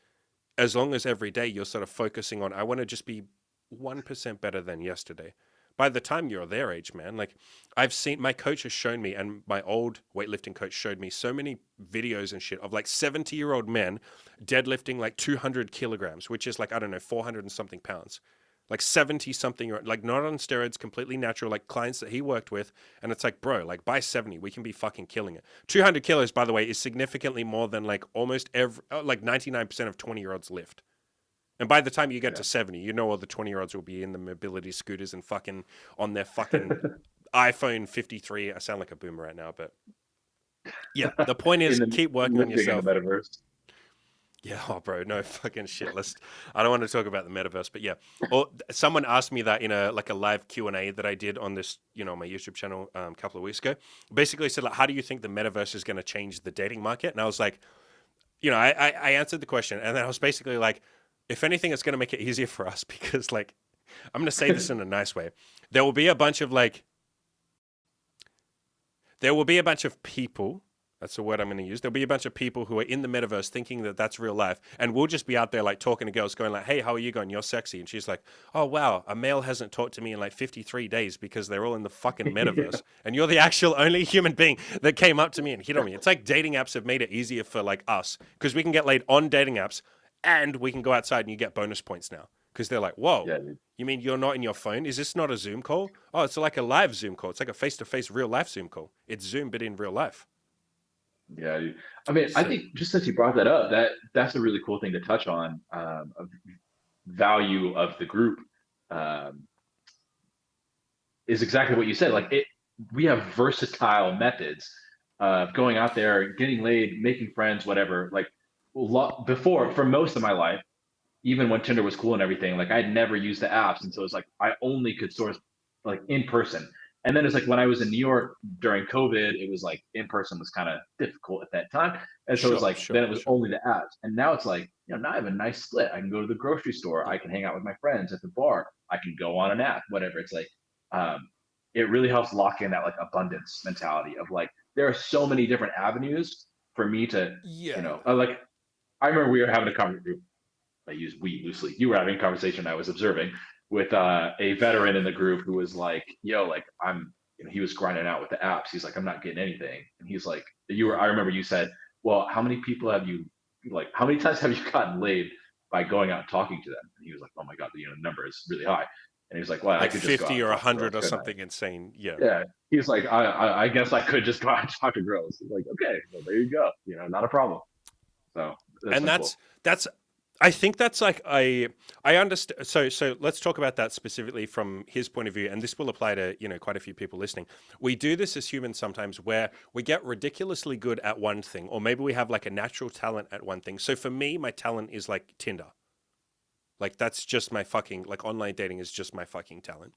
as long as every day you're sort of focusing on, I want to just be 1% better than yesterday. By the time you're their age, man, like I've seen, my coach has shown me, and my old weightlifting coach showed me so many videos and shit of like 70-year-old men deadlifting like 200 kilograms, which is like, I don't know, 400 and something pounds. like 70 something, like not on steroids, completely natural, like clients that he worked with. And it's like, bro, like by 70, we can be fucking killing it. 200 kilos, by the way, is significantly more than like almost like 99% of 20-year-olds lift. And by the time you get to 70, you know all the 20-year-olds will be in the mobility scooters and fucking on their fucking iPhone 53. I sound like a boomer right now, but yeah, the point is keep working on yourself. In the metaverse. Yeah, oh, bro, no fucking shit. I don't want to talk about the metaverse, but yeah. Or someone asked me that in a live Q&A that I did on this, my YouTube channel a couple of weeks ago. Basically said, like, how do you think the metaverse is going to change the dating market? And I was like, I answered the question, and then I was basically like, if anything, it's going to make it easier for us because, like, I'm going to say this in a nice way. There will be a bunch of people. That's the word I'm going to use. There'll be a bunch of people who are in the metaverse thinking that that's real life. And we'll just be out there like talking to girls going like, hey, how are you going? You're sexy. And she's like, oh, wow, a male hasn't talked to me in like 53 days because they're all in the fucking metaverse. And you're the actual only human being that came up to me and hit on me. It's like dating apps have made it easier for like us because we can get laid on dating apps and we can go outside and you get bonus points now. Because they're like, whoa, you mean you're not in your phone? Is this not a Zoom call? Oh, it's like a live Zoom call. It's like a face-to-face real life Zoom call. It's Zoom, but in real life. Yeah, I mean, I think just since you brought that up, that's a really cool thing to touch on. Of value of the group is exactly what you said. Like we have versatile methods of going out there, getting laid, making friends, whatever. Like before, for most of my life, even when Tinder was cool and everything, like I'd never used the apps, and so it's like I only could source like in person. And then it's like when I was in New York during COVID, it was like in person was kind of difficult at that time. And so it was like then it was only the apps. And now it's like, now I have a nice split. I can go to the grocery store, I can hang out with my friends at the bar, I can go on an app, whatever. It's like it really helps lock in that like abundance mentality of like there are so many different avenues for me to, like I remember we were having a conversation. I use we loosely. You were having a conversation I was observing with a veteran in the group who was like, yo, like he was grinding out with the apps. He's like, I'm not getting anything. And he's like, I remember you said, well, how many times have you gotten laid by going out and talking to them? And he was like, oh my God, the number is really high. And he was like, well, like I could 50 just go or 100 or something insane. Yeah. Yeah. He's like, I guess I could just go out and talk to girls. Like, okay, well, there you go. Not a problem. So that's I think that's like I understand. So let's talk about that specifically from his point of view, and this will apply to quite a few people listening. We do this as humans sometimes, where we get ridiculously good at one thing, or maybe we have like a natural talent at one thing. So for me, my talent is like Tinder. Like that's just my fucking like online dating is just my fucking talent.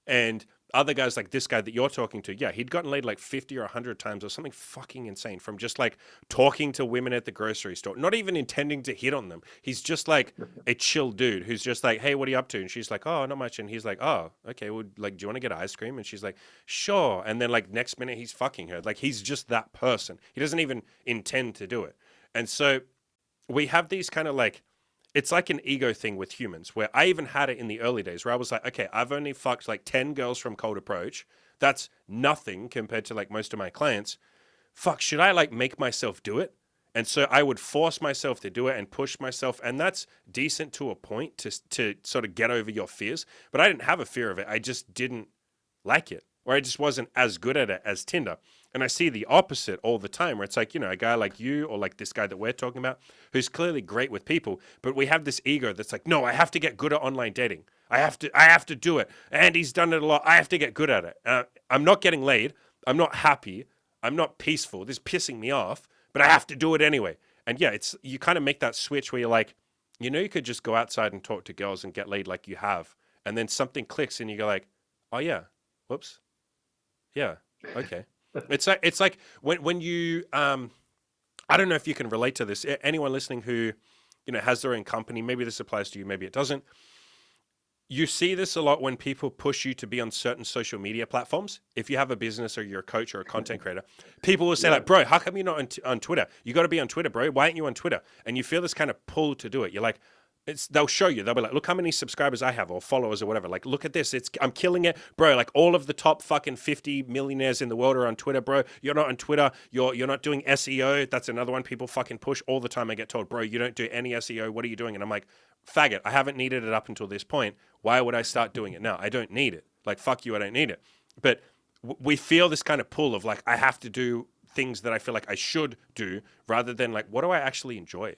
And other guys like this guy that you're talking to, yeah, he'd gotten laid like 50 or 100 times or something fucking insane from just like talking to women at the grocery store, not even intending to hit on them. He's just like a chill dude who's just like, hey, what are you up to? And she's like, oh, not much. And he's like, oh, okay, well, like, do you want to get ice cream? And she's like, sure. And then like next minute he's fucking her. Like he's just that person. He doesn't even intend to do it. And so we have these kind of like, it's like an ego thing with humans where I even had it in the early days where I was like, okay, I've only fucked like 10 girls from cold approach. That's nothing compared to like most of my clients. Fuck, should I like make myself do it? And so I would force myself to do it and push myself. And that's decent to a point to sort of get over your fears. But I didn't have a fear of it. I just didn't like it, or I just wasn't as good at it as Tinder. And I see the opposite all the time where it's like, a guy like you or like this guy that we're talking about who's clearly great with people, but we have this ego that's like, no, I have to get good at online dating. I have to do it. And he's done it a lot. I have to get good at it. I'm not getting laid. I'm not happy. I'm not peaceful. This is pissing me off, but I have to do it anyway. And yeah, you kind of make that switch where you're like, you could just go outside and talk to girls and get laid like you have. And then something clicks and you go like, oh yeah, whoops. Yeah. Okay. It's like when you I don't know if you can relate to this. Anyone listening who has their own company, maybe this applies to you, maybe it doesn't. You see this a lot when people push you to be on certain social media platforms. If you have a business or you're a coach or a content creator, people will say like, bro, how come you're not on Twitter? You got to be on Twitter, bro. Why aren't you on Twitter? And you feel this kind of pull to do it. You're like, they'll show you. They'll be like, look how many subscribers I have or followers or whatever. Like, look at this. I'm killing it, bro. Like all of the top fucking 50 millionaires in the world are on Twitter, bro. You're not on Twitter. You're not doing SEO. That's another one people fucking push all the time. I get told, bro, you don't do any SEO. What are you doing? And I'm like, faggot. I haven't needed it up until this point. Why would I start doing it now? I don't need it. Like, fuck you. I don't need it. But we feel this kind of pull of like, I have to do things that I feel like I should do rather than like, what do I actually enjoy?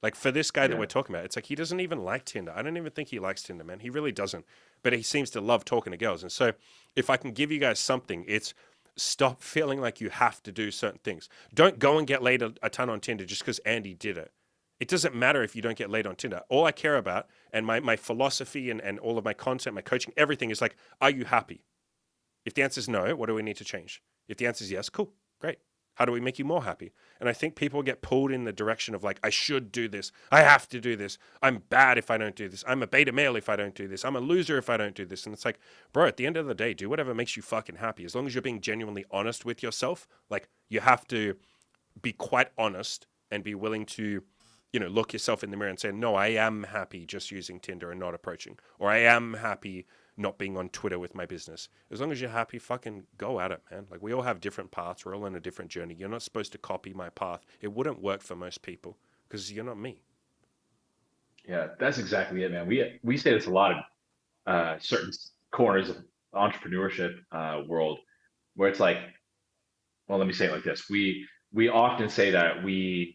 Like for this guy that we're talking about, it's like he doesn't even like Tinder. I don't even think he likes Tinder, man. He really doesn't. But he seems to love talking to girls. And so if I can give you guys something, it's stop feeling like you have to do certain things. Don't go and get laid a ton on Tinder just because Andy did it. It doesn't matter if you don't get laid on Tinder. All I care about, and my philosophy and all of my content, my coaching, everything is like, are you happy? If the answer is no, what do we need to change? If the answer is yes, cool, great. How do we make you more happy? And I think people get pulled in the direction of like, I should do this. I have to do this. I'm bad if I don't do this. I'm a beta male if I don't do this. I'm a loser if I don't do this. And it's like, bro, at the end of the day, do whatever makes you fucking happy. As long as you're being genuinely honest with yourself, like you have to be quite honest and be willing to, look yourself in the mirror and say, no, I am happy just using Tinder and not approaching. Or I am happy not being on Twitter with my business. As long as you're happy, fucking go at it, man. Like we all have different paths. We're all on a different journey. You're not supposed to copy my path. It wouldn't work for most people because you're not me. Yeah, that's exactly it, man. We say this a lot in certain corners of entrepreneurship world where it's like, well, let me say it like this. We often say that we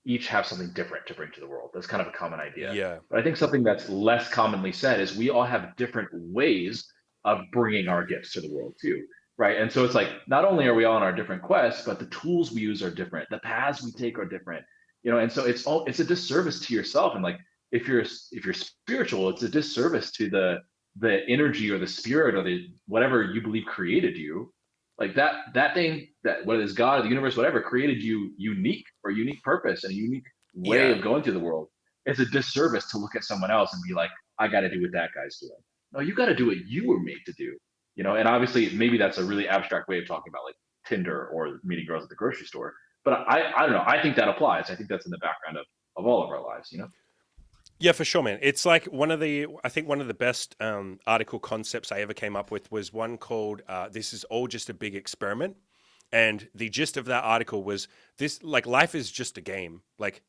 each have something different to bring to the world. That's kind of a common idea. Yeah. But I think something that's less commonly said is we all have different ways of bringing our gifts to the world too, right? And so it's like not only are we all on our different quests, but the tools we use are different, the paths we take are different, and so it's a disservice to yourself. And like if you're spiritual, it's a disservice to the energy or the spirit or the whatever you believe created you, like that thing, that whether it's God or the universe, whatever, created you unique for a unique purpose and a unique way Yeah. of going through the world. It's a disservice to look at someone else and be like, I got to do what that guy's doing. No, you got to do what you were made to do. And obviously maybe that's a really abstract way of talking about like Tinder or meeting girls at the grocery store, but I don't know, I think that applies. I think that's in the background of all of our lives. Yeah, for sure, man. It's like I think one of the best article concepts I ever came up with was one called This is All Just a Big Experiment. And the gist of that article was this, like, life is just a game. Like,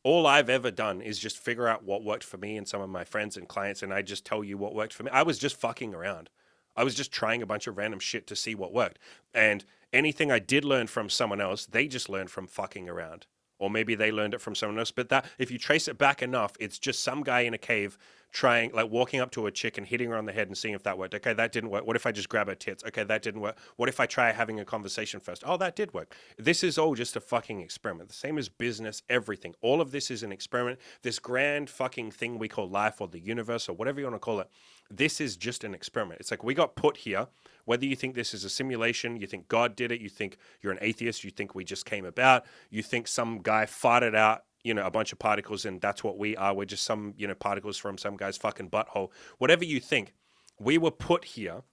all I've ever done is just figure out what worked for me and some of my friends and clients, and I just tell you what worked for me. I was just fucking around. I was just trying a bunch of random shit to see what worked. And anything I did learn from someone else, they just learned from fucking around. Or maybe they learned it from someone else. But that, if you trace it back enough, it's just some guy in a cave trying, like walking up to a chick and hitting her on the head and seeing if that worked. Okay, that didn't work. What if I just grab her tits? Okay, that didn't work. What if I try having a conversation first? Oh, that did work. This is all just a fucking experiment. The same as business, everything. All of this is an experiment. This grand fucking thing we call life or the universe or whatever you want to call it. This is just an experiment. It's like we got put here. Whether you think this is a simulation, you think God did it, you think you're an atheist, you think we just came about, you think some guy farted out, a bunch of particles and that's what we are. We're just some, particles from some guy's fucking butthole. Whatever you think, we were put here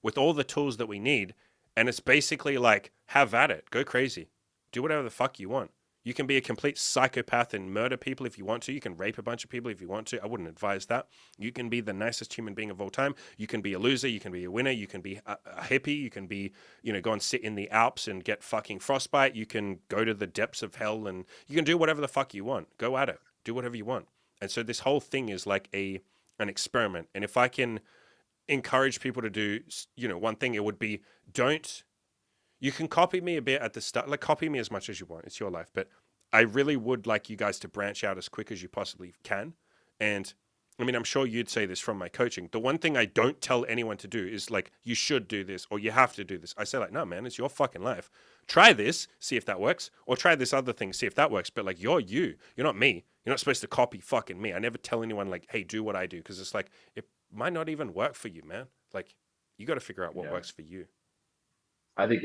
with all the tools that we need. And it's basically like, have at it. Go crazy. Do whatever the fuck you want. You can be a complete psychopath and murder people if you want to. You can rape a bunch of people if you want to. I wouldn't advise that. You can be the nicest human being of all time. You can be a loser. You can be a winner. You can be a hippie. You can be, go and sit in the Alps and get fucking frostbite. You can go to the depths of hell and you can do whatever the fuck you want. Go at it. Do whatever you want. And so this whole thing is like an experiment. And if I can encourage people to do, one thing, it would be you can copy me a bit at the start, like copy me as much as you want. It's your life. But I really would like you guys to branch out as quick as you possibly can. And I mean, I'm sure you'd say this from my coaching. The one thing I don't tell anyone to do is like, you should do this or you have to do this. I say like, no, man, it's your fucking life. Try this, see if that works, or try this other thing, see if that works. But like, you're you. You're not me. You're not supposed to copy fucking me. I never tell anyone like, hey, do what I do. Because it's like, it might not even work for you, man. Like, you got to figure out what works for you. I think,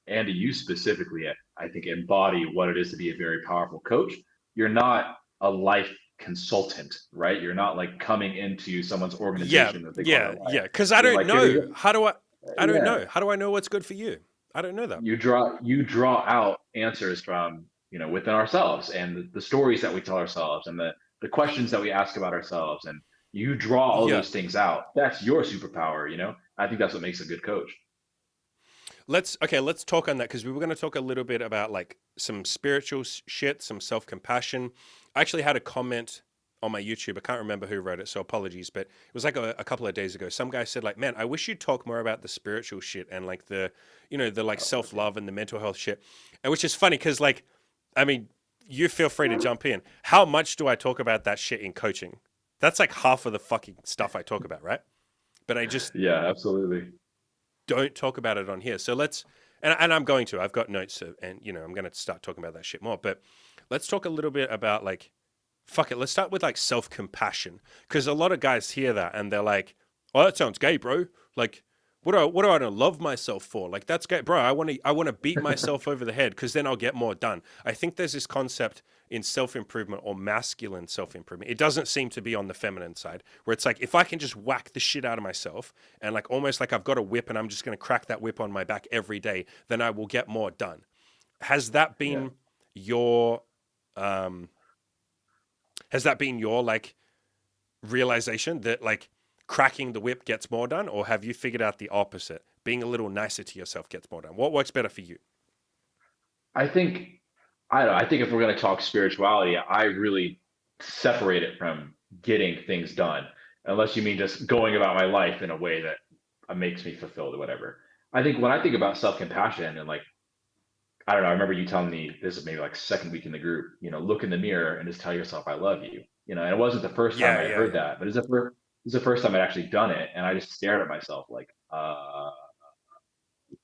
Andy, you specifically, I think, embody what it is to be a very powerful coach. You're not a life consultant, right? You're not like coming into someone's organization that they call their life. Yeah. Because I don't like, know. How do I don't yeah, know. How do I know what's good for you? I don't know that. you draw out answers from within ourselves and the stories that we tell ourselves and the questions that we ask about ourselves, and you draw all Yeah. those things out. That's your superpower, you know? I think that's what makes a good coach. Let's talk on that because we were going to talk a little bit about like some spiritual shit, some self compassion. I actually had a comment on my YouTube. I can't remember who wrote it, so apologies. But it was like a couple of days ago. Some guy said like, "Man, I wish you'd talk more about the spiritual shit and like the, the like Oh, self love and the mental health shit." And which is funny because like, I mean, you feel free to jump in. How much do I talk about that shit in coaching? That's like half of the fucking stuff I talk about, right? But I just yeah, absolutely. don't talk about it on here. So let's, and I'm going to. I've got notes, and I'm going to start talking about that shit more. But let's talk a little bit about like, fuck it. Let's start with like self compassion because a lot of guys hear that and they're like, "Oh, that sounds gay, bro. Like, what do I not love myself for? Like, that's gay, bro. I want to beat myself over the head because then I'll get more done." I think there's this concept in self improvement or masculine self improvement. It doesn't seem to be on the feminine side where it's like if I can just whack the shit out of myself and like almost like I've got a whip and I'm just going to crack that whip on my back every day, then I will get more done. Has that Yeah. been your um has that been your like realization that like cracking the whip gets more done, or have you figured out the opposite? Being a little nicer to yourself gets more done. What works better for you? I think I don't know. I think if we're going to talk spirituality, I really separate it from getting things done, unless you mean just going about my life in a way that makes me fulfilled or whatever. I think when I think about self compassion and like, I don't know, I remember you telling me this is maybe like second week in the group, look in the mirror and just tell yourself, I love you. And it wasn't the first time Yeah, I'd yeah, heard yeah. that, but it's the first time I'd actually done it. And I just stared at myself like,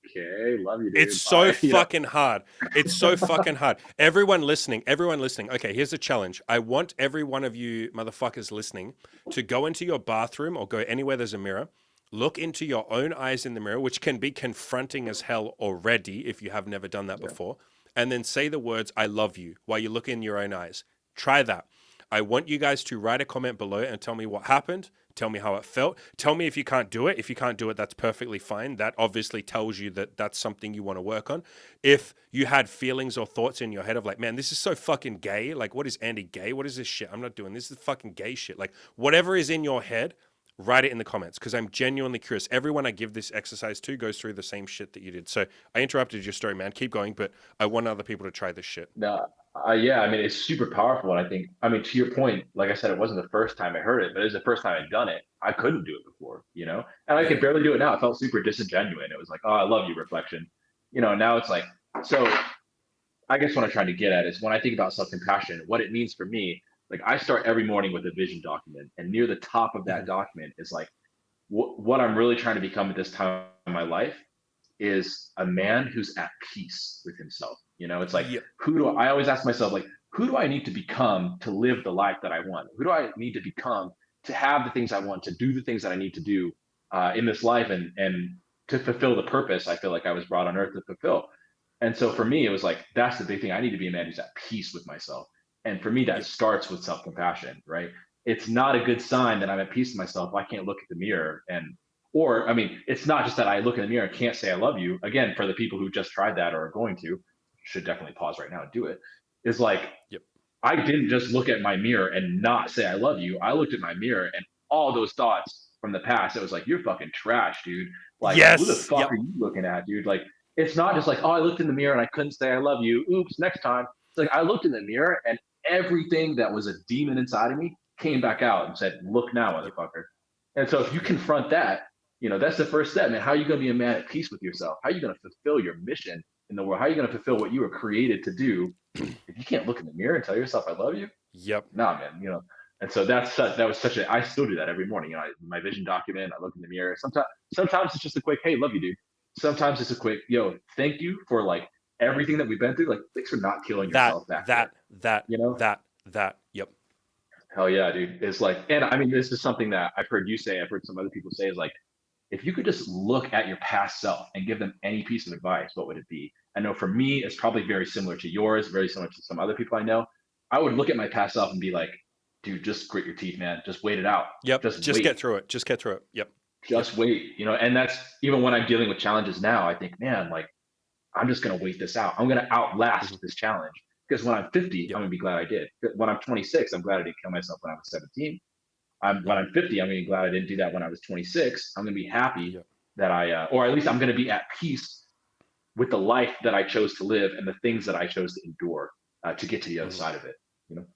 okay, love you, It's dude. so Bye. fucking hard. It's so fucking hard. Everyone listening, everyone listening. Okay, here's a challenge. I want every one of you motherfuckers listening to go into your bathroom or go anywhere there's a mirror. Look into your own eyes in the mirror, which can be confronting as hell already if you have never done that Yeah. before. And then say the words, I love you, while you look in your own eyes. Try that. I want you guys to write a comment below and tell me what happened. Tell me how it felt. Tell me if you can't do it. If you can't do it, that's perfectly fine. That obviously tells you that that's something you want to work on. If you had feelings or thoughts in your head of like, man, this is so fucking gay. Like, what is Andy gay? What is this shit? I'm not doing this. This is fucking gay shit. Like, whatever is in your head, write it in the comments because I'm genuinely curious. Everyone I give this exercise to goes through the same shit that you did. So I interrupted your story, man. Keep going, but I want other people to try this shit. No, yeah, I mean, it's super powerful. And I think, I mean, to your point, like I said, it wasn't the first time I heard it, but it was the first time I'd done it. I couldn't do it before. And I Yeah, could yeah. barely do it now. It felt super disingenuous. It was like, oh, I love you, reflection. Now it's like, so I guess what I'm trying to get at is when I think about self compassion, what it means for me, like I start every morning with a vision document. And near the top of that Mhm. document is like, what I'm really trying to become at this time in my life is a man who's at peace with himself. It's like, Yep. I always ask myself, like, who do I need to become to live the life that I want? Who do I need to become to have the things I want, to do the things that I need to do in this life and to fulfill the purpose I feel like I was brought on earth to fulfill? And so for me, it was like, that's the big thing. I need to be a man who's at peace with myself. And for me, that Yep. starts with self compassion, right? It's not a good sign that I'm at peace with myself. I can't look at the mirror or I mean, it's not just that I look in the mirror and can't say I love you. Again, for the people who just tried that or are going to, should definitely pause right now and do it. Is like Yep. I didn't just look at my mirror and not say I love you. I looked at my mirror and all those thoughts from the past, it was like, you're fucking trash, dude. Like, who the Yes. fuck Yep. are you looking at, dude? Like, it's not just like, oh, I looked in the mirror and I couldn't say I love you. Oops, next time. It's like I looked in the mirror and everything that was a demon inside of me came back out and said, look now, Yep. motherfucker. And so if you Yep. confront that, that's the first step, man. How are you going to be a man at peace with yourself? How are you going to fulfill your mission in the world? How are you going to fulfill what you were created to do if you can't look in the mirror and tell yourself I love you? Yep. Nah, man. And so that was such a. I still do that every morning. My vision document. I look in the mirror. Sometimes it's just a quick, hey, love you, dude. Sometimes it's a quick, yo, thank you for like everything that we've been through. Like, thanks for not killing That. yourself back there. That. That. You know, That. That. Yep. hell yeah, dude. It's like, and I mean, this is something that I've heard you say. I've heard some other people say is like, if you could just look at your past self and give them any piece of advice, what would it be? I know for me, it's probably very similar to yours, very similar to some other people I know. I would look at my past self and be like, dude, just grit your teeth, man. Just wait it out. Yep. Just Just get wait. through it. Just get through it. Yep. Yep. Just wait. And that's even when I'm dealing with challenges now, I think, man, like, I'm just going to wait this out. I'm going to outlast Mhm. this challenge. Because when I'm 50, Yep. I'm gonna be glad I did. When I'm 26, I'm glad I didn't kill myself when I was 17. When Mm, I'm 50, I'm gonna be glad I didn't do that when I was 26. I'm gonna be happy yep. that or at least I'm gonna be at peace with the life that I chose to live and the things that I chose to endure to get to the other Mhm. side of it. You know?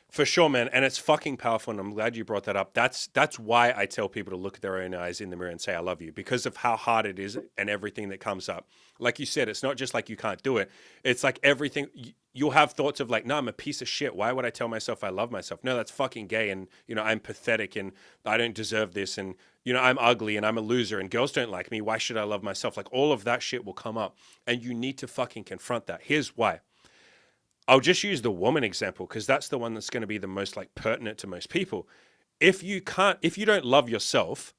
For sure, man, and it's fucking powerful. And I'm glad you brought that up. That's why I tell people to look at their own eyes in the mirror and say, "I love you," because of how hard it is and everything that comes up. Like you said, it's not just like you can't do it. It's like everything. You'll have thoughts of like, "No, I'm a piece of shit. Why would I tell myself I love myself? No, that's fucking gay, and I'm pathetic, and I don't deserve this, and I'm ugly, and I'm a loser, and girls don't like me. Why should I love myself?" Like all of that shit will come up, and you need to fucking confront that. Here's why. I'll just use the woman example because that's the one that's going to be the most like pertinent to most people. If you don't love yourself,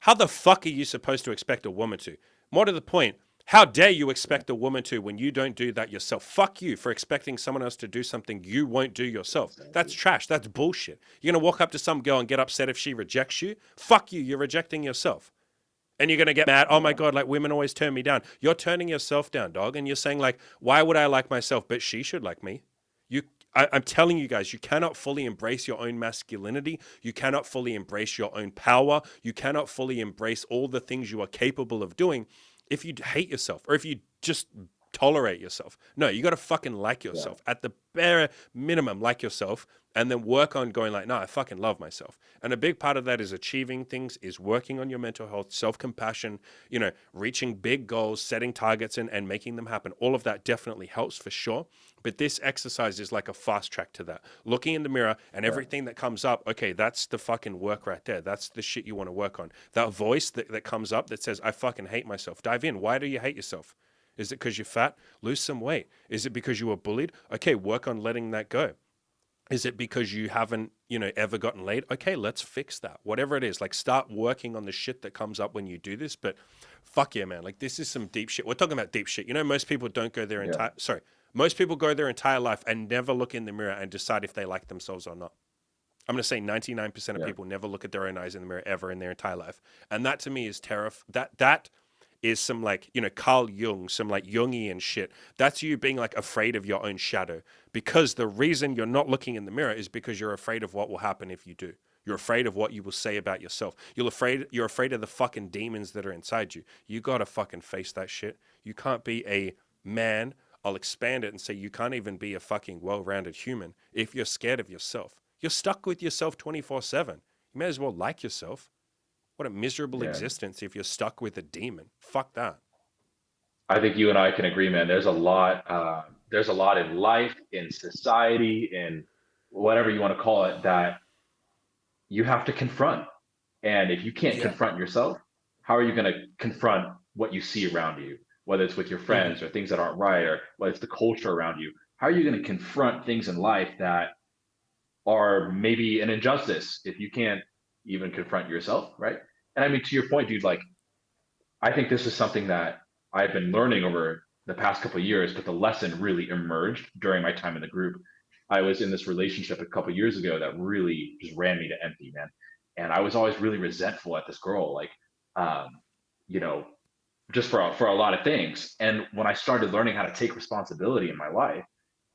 how the fuck are you supposed to expect a woman to? More to the point, how dare you Yeah. expect a woman to when you don't do that yourself? Fuck you for expecting someone else to do something you won't do yourself. That's Exactly. trash. That's bullshit. You're going to walk up to some girl and get upset if she rejects you? Fuck you. You're rejecting yourself. And you're going to get mad. Oh my Yeah. God, like women always turn me down. You're turning yourself down, dog. And you're saying, like, why would I like myself? But she should like me. You, I'm telling you guys, you cannot fully embrace your own masculinity. You cannot fully embrace your own power. You cannot fully embrace all the things you are capable of doing if you hate yourself or if you just tolerate yourself. No, you got to fucking like Yeah. yourself at the bare minimum, like yourself, and then work on going like, no, I fucking love myself. And a big part of that is achieving things, is working on your mental health, self-compassion, reaching big goals, setting targets and making them happen. All of that definitely helps for sure. But this exercise is like a fast track to that. Looking in the mirror and Yeah. everything that comes up, okay, that's the fucking work right there. That's the shit you want to work on. That voice that comes up that says, I fucking hate myself. Dive in. Why do you hate yourself? Is it because you're fat? Lose some weight. Is it because you were bullied? Okay, work on letting that go. Is it because you haven't, ever gotten laid? Okay, let's fix that. Whatever it is, like start working on the shit that comes up when you do this. But fuck yeah, man. Like this is some deep shit. We're talking about deep shit. Most people don't go their Yeah. most people go their entire life and never look in the mirror and decide if they like themselves or not. I'm going to say 99% of Yeah. people never look at their own eyes in the mirror ever in their entire life. And that to me is terrifying. That is some like, Carl Jung, some like Jungian shit. That's you being like afraid of your own shadow. Because the reason you're not looking in the mirror is because you're afraid of what will happen if you do. You're afraid of what you will say about yourself. You're afraid of the fucking demons that are inside you. You gotta fucking face that shit. You can't be a man. I'll expand it and say you can't even be a fucking well-rounded human if you're scared of yourself. You're stuck with yourself 24/7. You may as well like yourself. What a miserable Yeah. existence if you're stuck with a demon. Fuck that. I think you and I can agree, man. There's a lot. There's a lot in life, in society, in whatever you want to call it, that you have to confront. And if you can't Yeah. confront yourself, how are you going to confront what you see around you, whether it's with your Mm-hmm. friends or things that aren't right, or whether it's the culture around you? How are you going to confront things in life that are maybe an injustice if you can't even confront yourself, right? And I mean, to your point, dude, like I think this is something that I've been learning over the past couple of years, but the lesson really emerged during my time in the group. I was in this relationship a couple of years ago that really just ran me to empty, man. And I was always really resentful at this girl, like, um, you know, just for a lot of things. And when I started learning how to take responsibility in my life,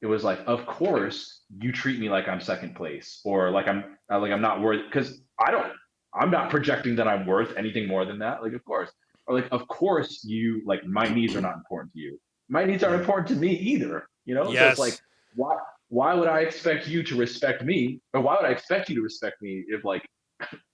it was like, of course, you treat me like I'm second place, or like I'm not worth, because I'm not projecting that I'm worth anything more than that. Like, of course, or like, of course, you like my needs are not important to you. My needs aren't Mm-hmm. important to me either. So it's like, Yes. why why would I expect you to respect me, or why would I expect you to respect me if like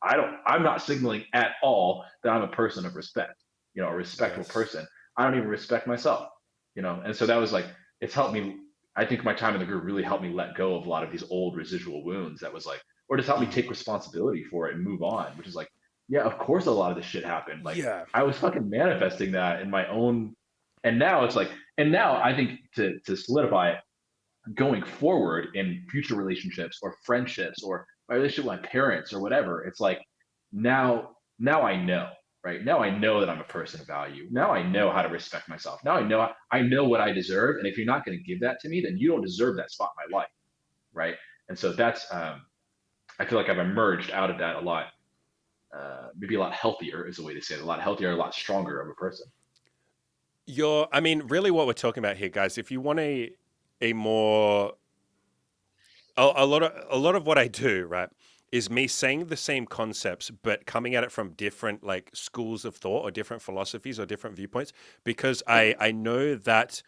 I'm not signaling at all that I'm a person of respect, a respectful Yes. person. I don't even respect myself, and so that was like, it's helped me. I think my time in the group really helped me let go of a lot of these old residual wounds that was like, or just help me Mm-hmm. take responsibility for it and move on, which is like, yeah, of course a lot of this shit happened. Like Yeah. I was fucking manifesting that in my own, and now it's like, and now I think to solidify it, going forward in future relationships or friendships or my relationship with my parents or whatever, it's like now I know, right? Now I know that I'm a person of value. Now I know how to respect myself. Now I know what I deserve. And if you're not going to give that to me, then you don't deserve that spot in my life. Right. And so that's I feel like I've emerged out of that a lot, maybe a lot healthier is a way to say it, a lot healthier, a lot stronger of a person. I mean, really what we're talking about here, guys, if you want to a more a lot of what I do, right, is me saying the same concepts but coming at it from different like schools of thought or different philosophies or different viewpoints, because I know that,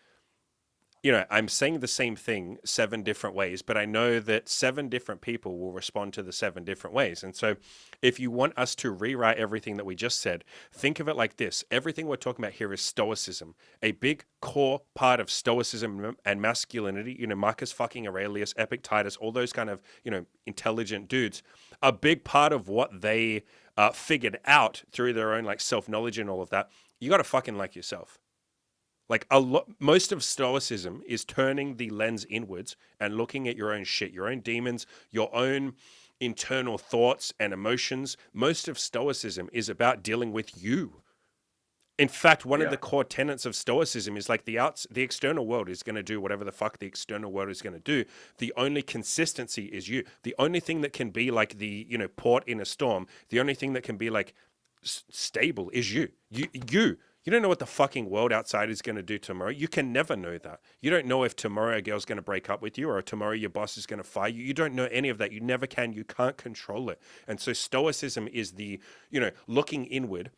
you know, I'm saying the same thing 7 different ways, but I know that 7 different people will respond to the 7 different ways. And so, if you want us to rewrite everything that we just said, think of it like this: everything we're talking about here is Stoicism. A big core part of Stoicism and masculinity, you know, Marcus fucking Aurelius, Epictetus, all those kind of, you know, intelligent dudes, a big part of what they figured out through their own like self knowledge and all of that, you got to fucking like yourself. Like most of Stoicism is turning the lens inwards and looking at your own shit, your own demons, your own internal thoughts and emotions. Most of Stoicism is about dealing with you. In fact, one of Yeah. the core tenets of Stoicism is like the external world is going to do whatever the fuck the external world is going to do. The only consistency is you. The only thing that can be like the, you know, port in a storm, the only thing that can be like stable is you. You don't know what the fucking world outside is going to do tomorrow. You can never know that. You don't know if tomorrow a girl's going to break up with you or tomorrow your boss is going to fire you. You don't know any of that. You never can. You can't control it. And so Stoicism is the, you know, looking inward,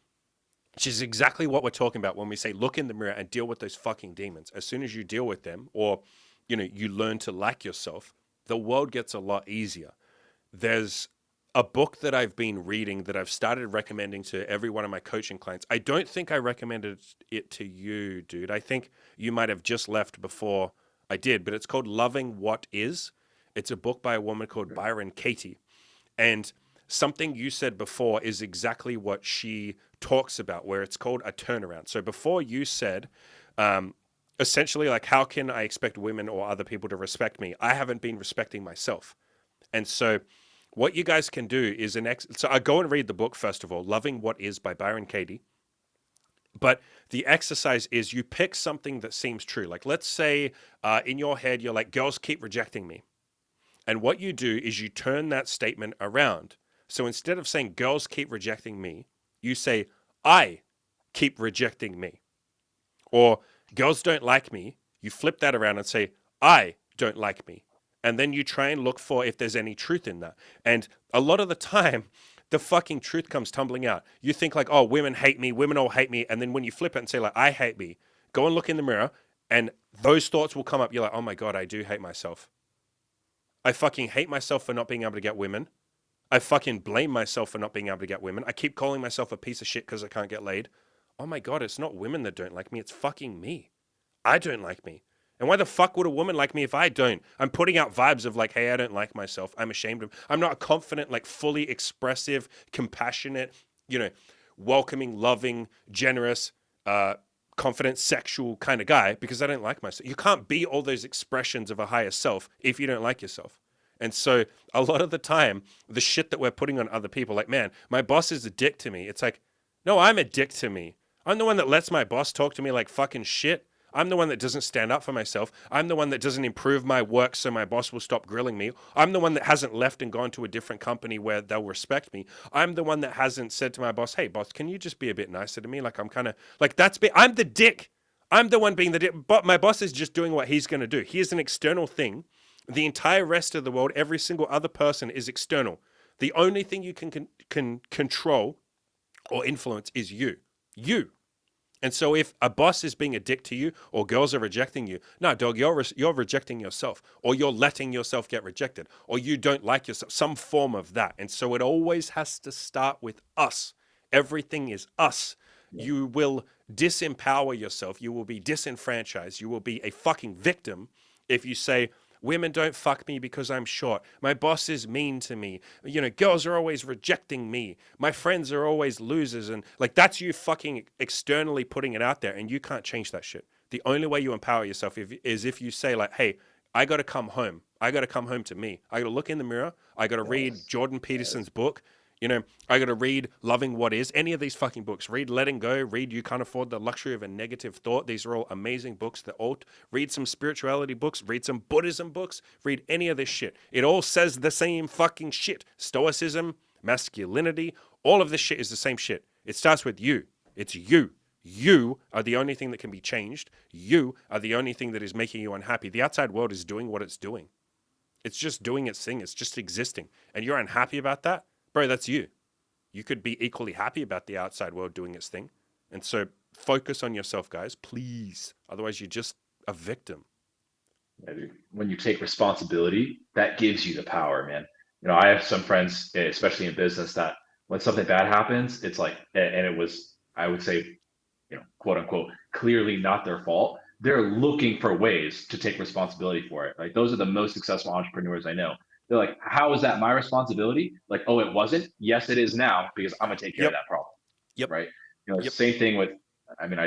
which is exactly what we're talking about when we say look in the mirror and deal with those fucking demons. As soon as you deal with them, or, you know, you learn to like yourself, the world gets a lot easier. There's a book that I've been reading that I've started recommending to every one of my coaching clients. I don't think I recommended it to you, dude. I think you might have just left before I did, but it's called Loving What Is. It's a book by a woman called Byron Katie. And something you said before is exactly what she talks about, where it's called a turnaround. So before you said, essentially, like, how can I expect women or other people to respect me? I haven't been respecting myself. And so what you guys can do is so I go and read the book, first of all, Loving What Is by Byron Katie. But the exercise is you pick something that seems true. Like, let's say in your head, you're like, girls keep rejecting me. And what you do is you turn that statement around. So instead of saying girls keep rejecting me, you say, I keep rejecting me. Or girls don't like me. You flip that around and say, I don't like me. And then you try and look for if there's any truth in that. And a lot of the time, the fucking truth comes tumbling out. You think like, oh, women hate me, women all hate me. And then when you flip it and say like, I hate me, go and look in the mirror and those thoughts will come up. You're like, oh my God, I do hate myself. I fucking hate myself for not being able to get women. I fucking blame myself for not being able to get women. I keep calling myself a piece of shit because I can't get laid. Oh my God, it's not women that don't like me. It's fucking me. I don't like me. And why the fuck would a woman like me if I don't? I'm putting out vibes of like, hey, I don't like myself. I'm ashamed of. I'm not a confident, like fully expressive, compassionate, you know, welcoming, loving, generous, confident, sexual kind of guy because I don't like myself. You can't be all those expressions of a higher self if you don't like yourself. And so a lot of the time, the shit that we're putting on other people, like, man, my boss is a dick to me. It's like, no, I'm a dick to me. I'm the one that lets my boss talk to me like fucking shit. I'm the one that doesn't stand up for myself. I'm the one that doesn't improve my work so my boss will stop grilling me. I'm the one that hasn't left and gone to a different company where they'll respect me. I'm the one that hasn't said to my boss, hey, boss, can you just be a bit nicer to me? Like, I'm kind of like, I'm the dick. I'm the one being the dick. But my boss is just doing what he's going to do. He is an external thing. The entire rest of the world, every single other person is external. The only thing you can control or influence is you. You. And so if a boss is being a dick to you or girls are rejecting you, no, dog, you're rejecting yourself or you're letting yourself get rejected or you don't like yourself, some form of that. And so it always has to start with us. Everything is us. Yeah. You will disempower yourself. You will be disenfranchised. You will be a fucking victim if you say, women don't fuck me because I'm short. My boss is mean to me. You know, girls are always rejecting me. My friends are always losers. And like, that's you fucking externally putting it out there and you can't change that shit. The only way you empower yourself is if you say like, hey, I got to come home. I got to come home to me. I got to look in the mirror. I got to read Jordan Peterson's book. You know, I got to read Loving What Is, any of these fucking books. Read Letting Go, read You Can't Afford the Luxury of a Negative Thought. These are all amazing books that all read some spirituality books, read some Buddhism books, read any of this shit. It all says the same fucking shit. Stoicism, masculinity, all of this shit is the same shit. It starts with you. It's you. You are the only thing that can be changed. You are the only thing that is making you unhappy. The outside world is doing what it's doing. It's just doing its thing. It's just existing. And you're unhappy about that? Bro, that's you. You could be equally happy about the outside world doing its thing. And so focus on yourself, guys, please. Otherwise, you're just a victim. When you take responsibility, that gives you the power, man. I have some friends, especially in business, that when something bad happens, it's like, and it was, I would say, quote unquote, clearly not their fault. They're looking for ways to take responsibility for it. Like those are the most successful entrepreneurs I know. They're like, how is that my responsibility? Like, oh, it wasn't. Yes, it is now because I'm gonna take care of Yep. that problem. Yep. Right. It's Yep. the same thing with, I mean,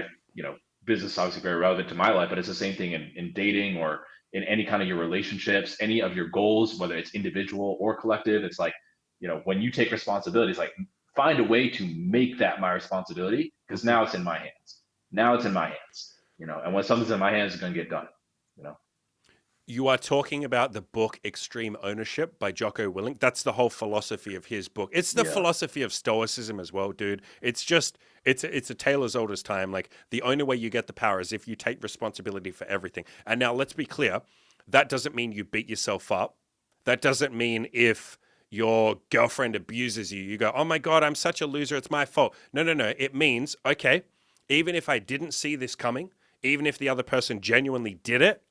business is obviously very relevant to my life, but it's the same thing in dating or in any kind of your relationships, any of your goals, whether it's individual or collective. It's like, when you take responsibility, it's like find a way to make that my responsibility because Mhm. now it's in my hands. Now it's in my hands, and when something's in my hands, it's going to get done, you know. You are talking about the book Extreme Ownership by Jocko Willink. That's the whole philosophy of his book. It's the Yeah. philosophy of stoicism as well, dude. It's just it's a tale as old as time. Like the only way you get the power is if you take responsibility for everything. And now let's be clear, that doesn't mean you beat yourself up. That doesn't mean if your girlfriend abuses you, you go, "Oh my god, I'm such a loser, it's my fault." No, no, no. It means, okay, even if I didn't see this coming, even if the other person genuinely did it,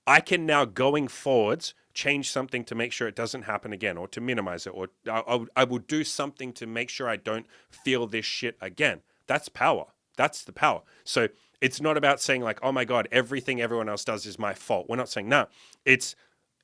I can now going forwards change something to make sure it doesn't happen again or to minimize it, or I will do something to make sure I don't feel this shit again. That's power. That's the power. So it's not about saying like, oh my God, everything everyone else does is my fault. We're not saying no. It's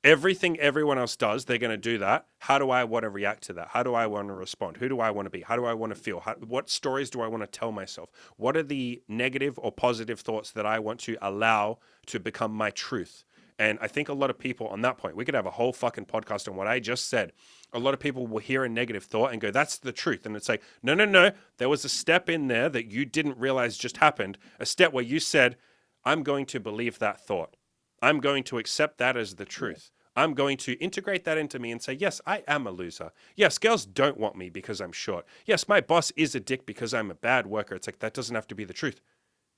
everything everyone else does, they're going to do that. How do I want to react to that? How do I want to respond? Who do I want to be? How do I want to feel? What stories do I want to tell myself? What are the negative or positive thoughts that I want to allow to become my truth? And I think a lot of people on that point, we could have a whole fucking podcast on what I just said. A lot of people will hear a negative thought and go, that's the truth. And it's like, no, no, no. There was a step in there that you didn't realize just happened. A step where you said, I'm going to believe that thought. I'm going to accept that as the truth. I'm going to integrate that into me and say, yes, I am a loser. Yes, girls don't want me because I'm short. Yes, my boss is a dick because I'm a bad worker. It's like, that doesn't have to be the truth.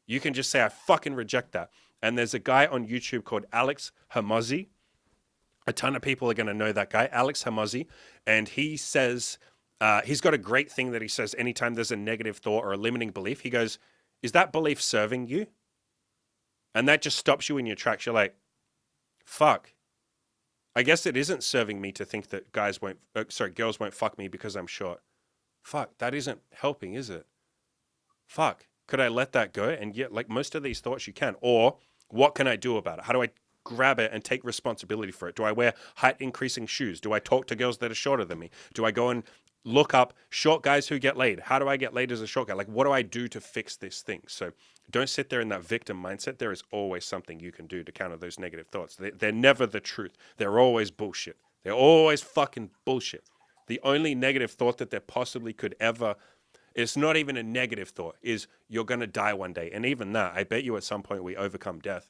You can just say, I fucking reject that. And there's a guy on YouTube called Alex Hormozi. A ton of people are going to know that guy, Alex Hormozi. And he says, he's got a great thing that he says anytime there's a negative thought or a limiting belief, he goes, is that belief serving you? And that just stops you in your tracks. You're like, fuck. I guess it isn't serving me to think that girls won't fuck me because I'm short. Fuck, that isn't helping, is it? Fuck, could I let that go? And yet, like most of these thoughts, you can. Or what can I do about it? How do I grab it and take responsibility for it? Do I wear height increasing shoes? Do I talk to girls that are shorter than me? Do I go and look up short guys who get laid? How do I get laid as a short guy? Like, what do I do to fix this thing? So don't sit there in that victim mindset. There is always something you can do to counter those negative thoughts. They're never the truth. They're always bullshit. They're always fucking bullshit. The only negative thought that there possibly could ever, it's not even a negative thought, is you're going to die one day. And even that, I bet you at some point we overcome death.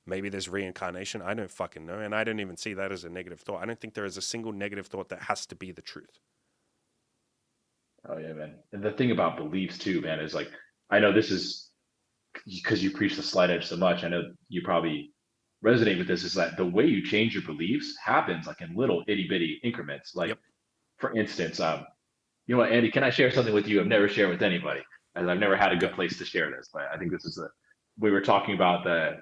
Maybe there's reincarnation. I don't fucking know. And I don't even see that as a negative thought. I don't think there is a single negative thought that has to be the truth. Oh yeah, man. And the thing about beliefs too, man, is like, I know this is because you preach the slight edge so much. I know you probably resonate with this, is that the way you change your beliefs happens like in little itty bitty increments. Like Yep. for instance, you know what, Andy, can I share something with you I've never shared with anybody? As I've never had a good Okay. place to share this, but I think this is we were talking about the,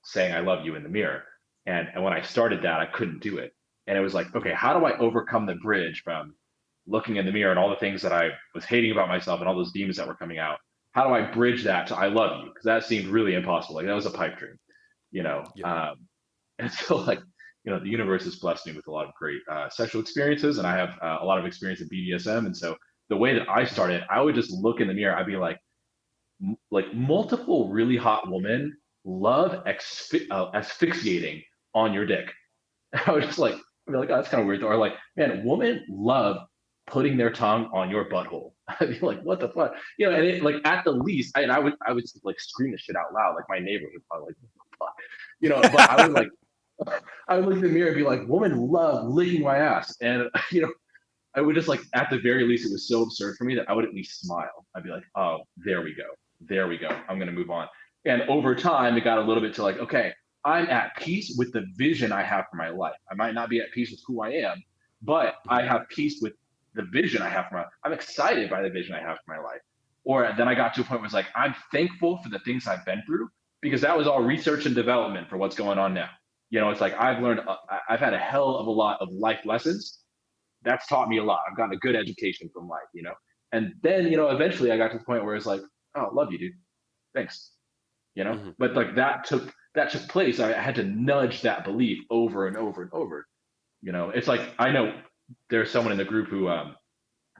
saying I love you in the mirror. And when I started that, I couldn't do it. And it was like, okay, Mm-hmm. how do I overcome the bridge from looking in the mirror and all the things that I was hating about myself and all those demons that were coming out? How do I bridge that to I love you? Because that seemed really impossible. Like that was a pipe dream, you know. Yep. Um, and so like, the universe has blessed me with a lot of great sexual experiences, and I have a lot of experience in BDSM. And so the way that I started, I would just look in the mirror. I'd be like multiple really hot women love asphyxiating on your dick. I was just like, I'd be like, oh, that's kind of weird. Or like, man, women love putting their tongue on your butthole. I'd be like, what the fuck? And it, like at the least, I would just, like scream the shit out loud. Like my neighbor would probably like, what the fuck? But I would like, I would look in the mirror and be like, women love licking my ass. And, I would just like, at the very least, it was so absurd for me that I would at least smile. I'd be like, oh, there we go. there we go. I'm going to move on. And over time, it got a little bit to like, okay, I'm at peace with the vision I have for my life. I might not be at peace with who I am, but I Mhm. have peace with the vision I have for my life. I'm excited by the vision I have for my life. Or then I got to a point where it's like, I'm thankful for the things I've been through because that was all research and development for what's going on now. It's like I've learned, I've had a hell of a lot of life lessons. That's taught me a lot. I've gotten a good education from life. And then, eventually I got to the point where it's like, oh, love you, dude. Thanks. Mhm. But like that took place. I had to nudge that belief over and over and over. It's like I know there's someone in the group who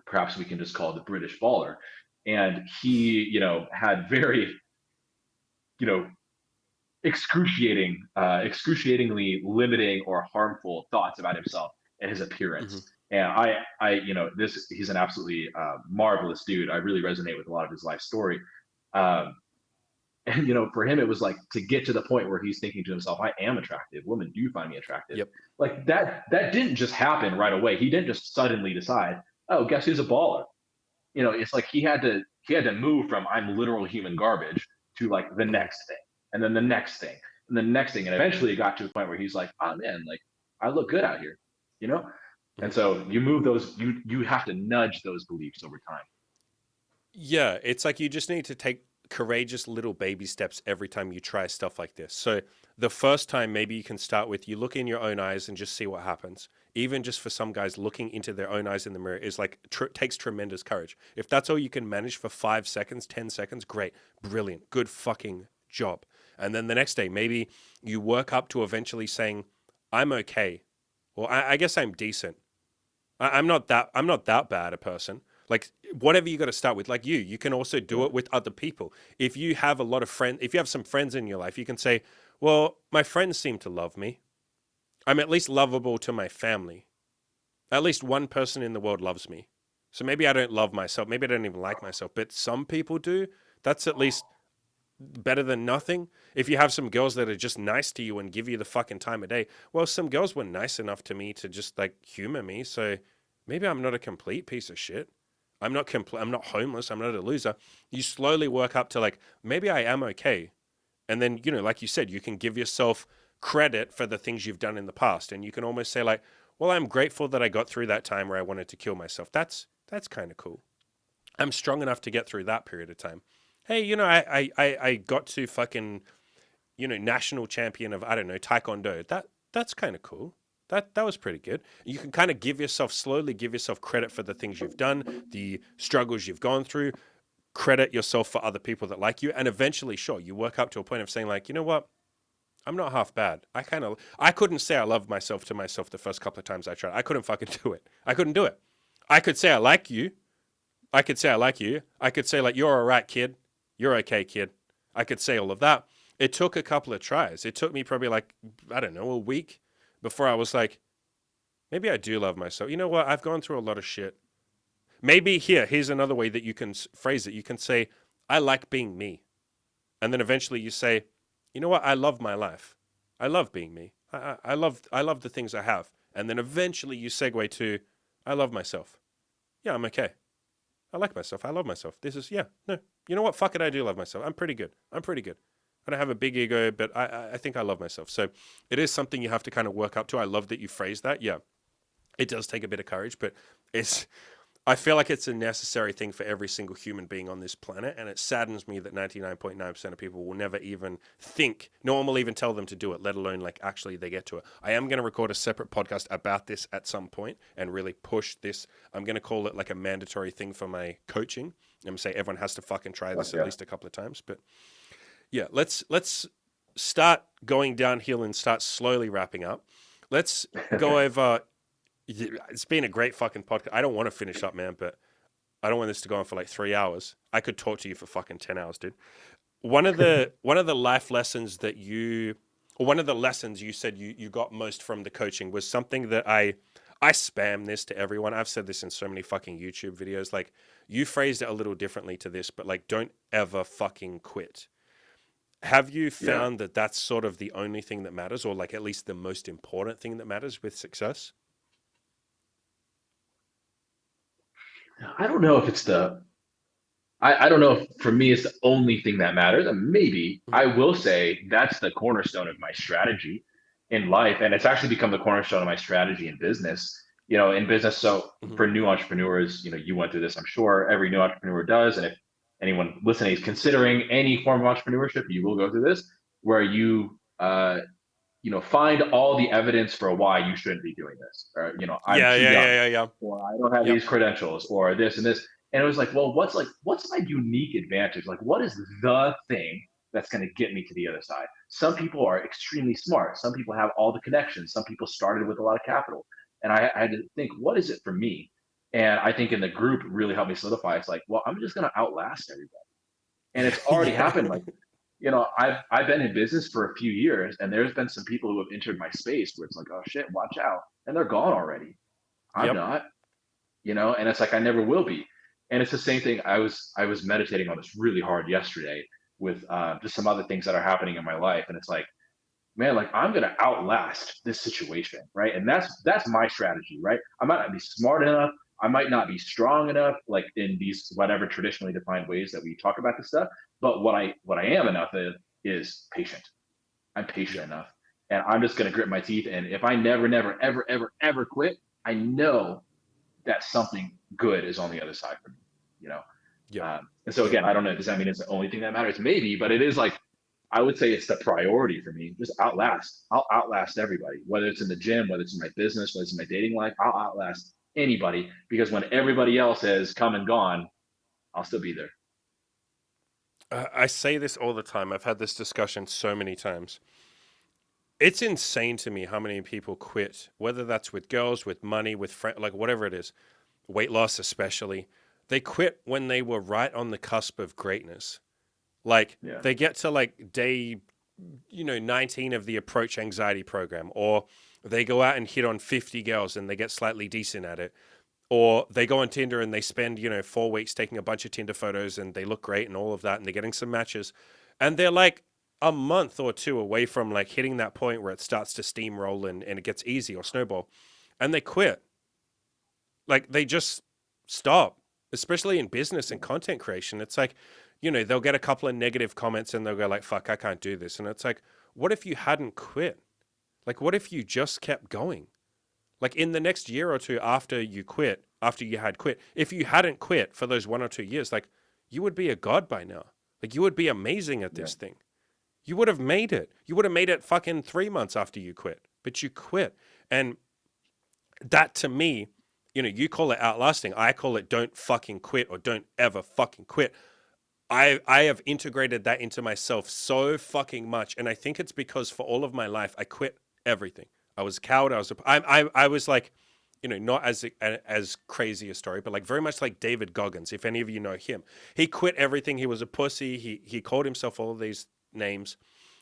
perhaps we can just call the British baller. And he, had very, you know, excruciatingly limiting or harmful thoughts about himself and his Mhm. appearance. And he's an absolutely marvelous dude. I really resonate with a lot of his life story. Um, and for him, it was like to get to the point where he's thinking to himself, "I am attractive. Women do find me attractive." Yep. Like that. That didn't just happen right away. He didn't just suddenly decide, "Oh, guess who's a baller?" It's like he had to move from I'm literal human garbage to like the Mhm. next thing, and then the next thing, and the next thing, and eventually it got to a point where he's like, oh man, like I look good out here, you know. And Mhm. so you move those, you have to nudge those beliefs over time. Yeah, it's like you just need to take courageous little baby steps every time you try stuff like this. So the first time, maybe you can start with you look in your own eyes and just see what happens. Even just for some guys, looking into their own eyes in the mirror is like takes tremendous courage. If that's all you can manage for 5 seconds, 10 seconds, great, brilliant, good fucking job. And then the next day, maybe you work up to eventually saying, "I'm okay," or I guess I'm decent. I'm not that bad a person. Like whatever you got to start with, like you can also do Yeah. it with other people. If you have a lot of friends, if you have some friends in your life, you can say, "Well, my friends seem to love me. I'm at least lovable to my family. At least one person in the world loves me. So maybe I don't love myself. Maybe I don't even like myself, but some people do. That's at least better than nothing. If you have some girls that are just nice to you and give you the fucking time of day, well, some girls were nice enough to me to just like humor me. So maybe I'm not a complete piece of shit. I'm not homeless. I'm not a loser. You slowly work up to like, maybe I am okay. And then, like you said, you can give yourself credit for the things you've done in the past. And you can almost say like, well, I'm grateful that I got through that time where I wanted to kill myself. That's kind of cool. I'm strong enough to get through that period of time. Hey, I got to fucking, national champion of, I don't know, taekwondo. That's kind of cool. That was pretty good. You can kind of slowly give yourself credit for the things you've done, the struggles you've gone through, credit yourself for other people that like you, and eventually, sure, you work up to a point of saying like, you know what, I'm not half bad. I couldn't say I love myself to myself the first couple of times I tried. I couldn't fucking do it. I couldn't do it. I could say I like you, I could say I like you. I could say like you're all right, kid. You're okay, kid. I could say all of that. It took a couple of tries. It took me probably like I don't know a week before I was like, maybe I do love myself. You know what? I've gone through a lot of shit. Maybe here's another way that you can phrase it. You can say, I like being me, and then eventually you say, you know what? I love my life. I love being me. I love the things I have, and then eventually you segue to, I love myself. Yeah, I'm okay. I like myself. I love myself. This is, yeah, no. You know what? Fuck it. I do love myself. I'm pretty good. I'm pretty good. I don't have a big ego, but I think I love myself. So it is something you have to kind of work up to. I love that you phrase that. Yeah, it does take a bit of courage, but it's, I feel like it's a necessary thing for every single human being on this planet. And it saddens me that 99.9% of people will never even think, no one will even tell them to do it, let alone like actually they get to it. I am going to record a separate podcast about this at some point and really push this. I'm going to call it like a mandatory thing for my coaching. I'm going to say everyone has to fucking try Fuck this at yeah. least a couple of times. But yeah, let's start going downhill and start slowly wrapping up. Let's go over. It's been a great fucking podcast. I don't want to finish up, man, but I don't want this to go on for like 3 hours. I could talk to you for fucking 10 hours, dude. One of the life lessons that you, or one of the lessons you said you got most from the coaching was something that I spam this to everyone. I've said this in so many fucking YouTube videos. Like you phrased it a little differently to this, but like don't ever fucking quit. Have you Yeah. found that that's sort of the only thing that matters, or like at least the most important thing that matters with success? I don't know if it's the I don't know if for me it's the only thing that matters. And maybe Mhm, I will say that's the cornerstone of my strategy in life. And it's actually become the cornerstone of my strategy in business. In business. So mhm. for new entrepreneurs, you went through this, I'm sure every new entrepreneur does. And if anyone listening is considering any form of entrepreneurship, you will go through this where find all the evidence for why you shouldn't be doing this. Or, I'm Yeah, too yeah, young, yeah, yeah, yeah. or I don't have Yep. these credentials, or this and this. And it was like, well, what's my unique advantage? Like, what is the thing that's going to get me to the other side? Some people are extremely smart. Some people have all the connections. Some people started with a lot of capital. And I had to think, what is it for me? And I think in the group really helped me solidify. It's like, well, I'm just going to outlast everybody. And it's already Yeah. happened. Like, I've been in business for a few years, and there's been some people who have entered my space where it's like, oh shit, watch out, and they're gone already. I'm Yep. not, and it's like I never will be. And it's the same thing. I was meditating on this really hard yesterday with just some other things that are happening in my life, and it's like, man, like I'm gonna outlast this situation, right? And that's my strategy, right? I might not be smart enough, I might not be strong enough, like in these whatever traditionally defined ways that we talk about this stuff. But what I am enough of is patient. I'm patient Yep. enough, and I'm just gonna grit my teeth. And if I never, never, ever, ever, ever quit, I know that something good is on the other side for me, you know. Yep. And so Yep. again, I don't know. Does that mean it's the only thing that matters? Maybe, but it is like I would say it's the priority for me. Just outlast. I'll outlast everybody, whether it's in the gym, whether it's in my business, whether it's in my dating life. I'll outlast anybody because when everybody else has come and gone, I'll still be there. I say this all the time. I've had this discussion so many times. It's insane to me how many people quit, whether that's with girls, with money, with friends, like whatever it is, weight loss especially. They quit when they were right on the cusp of greatness. Like Yeah. they get to like day, 19 of the approach anxiety program, or they go out and hit on 50 girls and they get slightly decent at it, or they go on Tinder and they spend, 4 weeks taking a bunch of Tinder photos and they look great and all of that and they're getting some matches. And they're like a month or two away from like hitting that point where it starts to steamroll and it gets easy or snowball. And they quit. Like they just stop, especially in business and content creation. It's like, they'll get a couple of negative comments and they'll go like, fuck, I can't do this. And it's like, what if you hadn't quit? Like, what if you just kept going? Like in the next year or two after you quit, after you had quit, if you hadn't quit for those 1 or 2 years, like you would be a god by now. Like you would be amazing at Yeah. this thing. You would have made it. You would have made it fucking 3 months after you quit, but you quit. And that to me, you call it outlasting. I call it don't fucking quit or don't ever fucking quit. I have integrated that into myself so fucking much, and I think it's because for all of my life I quit everything. I was a coward. I was like, not as crazy a story, but like very much like David Goggins. If any of you know him, he quit everything. He was a pussy. He called himself all of these names,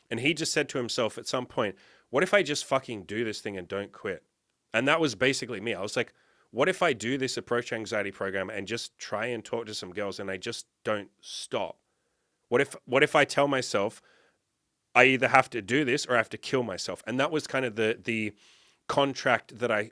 and he just said to himself at some point, "What if I just fucking do this thing and don't quit?" And that was basically me. I was like, what if I do this approach anxiety program and just try and talk to some girls and I just don't stop? What if I tell myself I either have to do this or I have to kill myself? And that was kind of the contract that I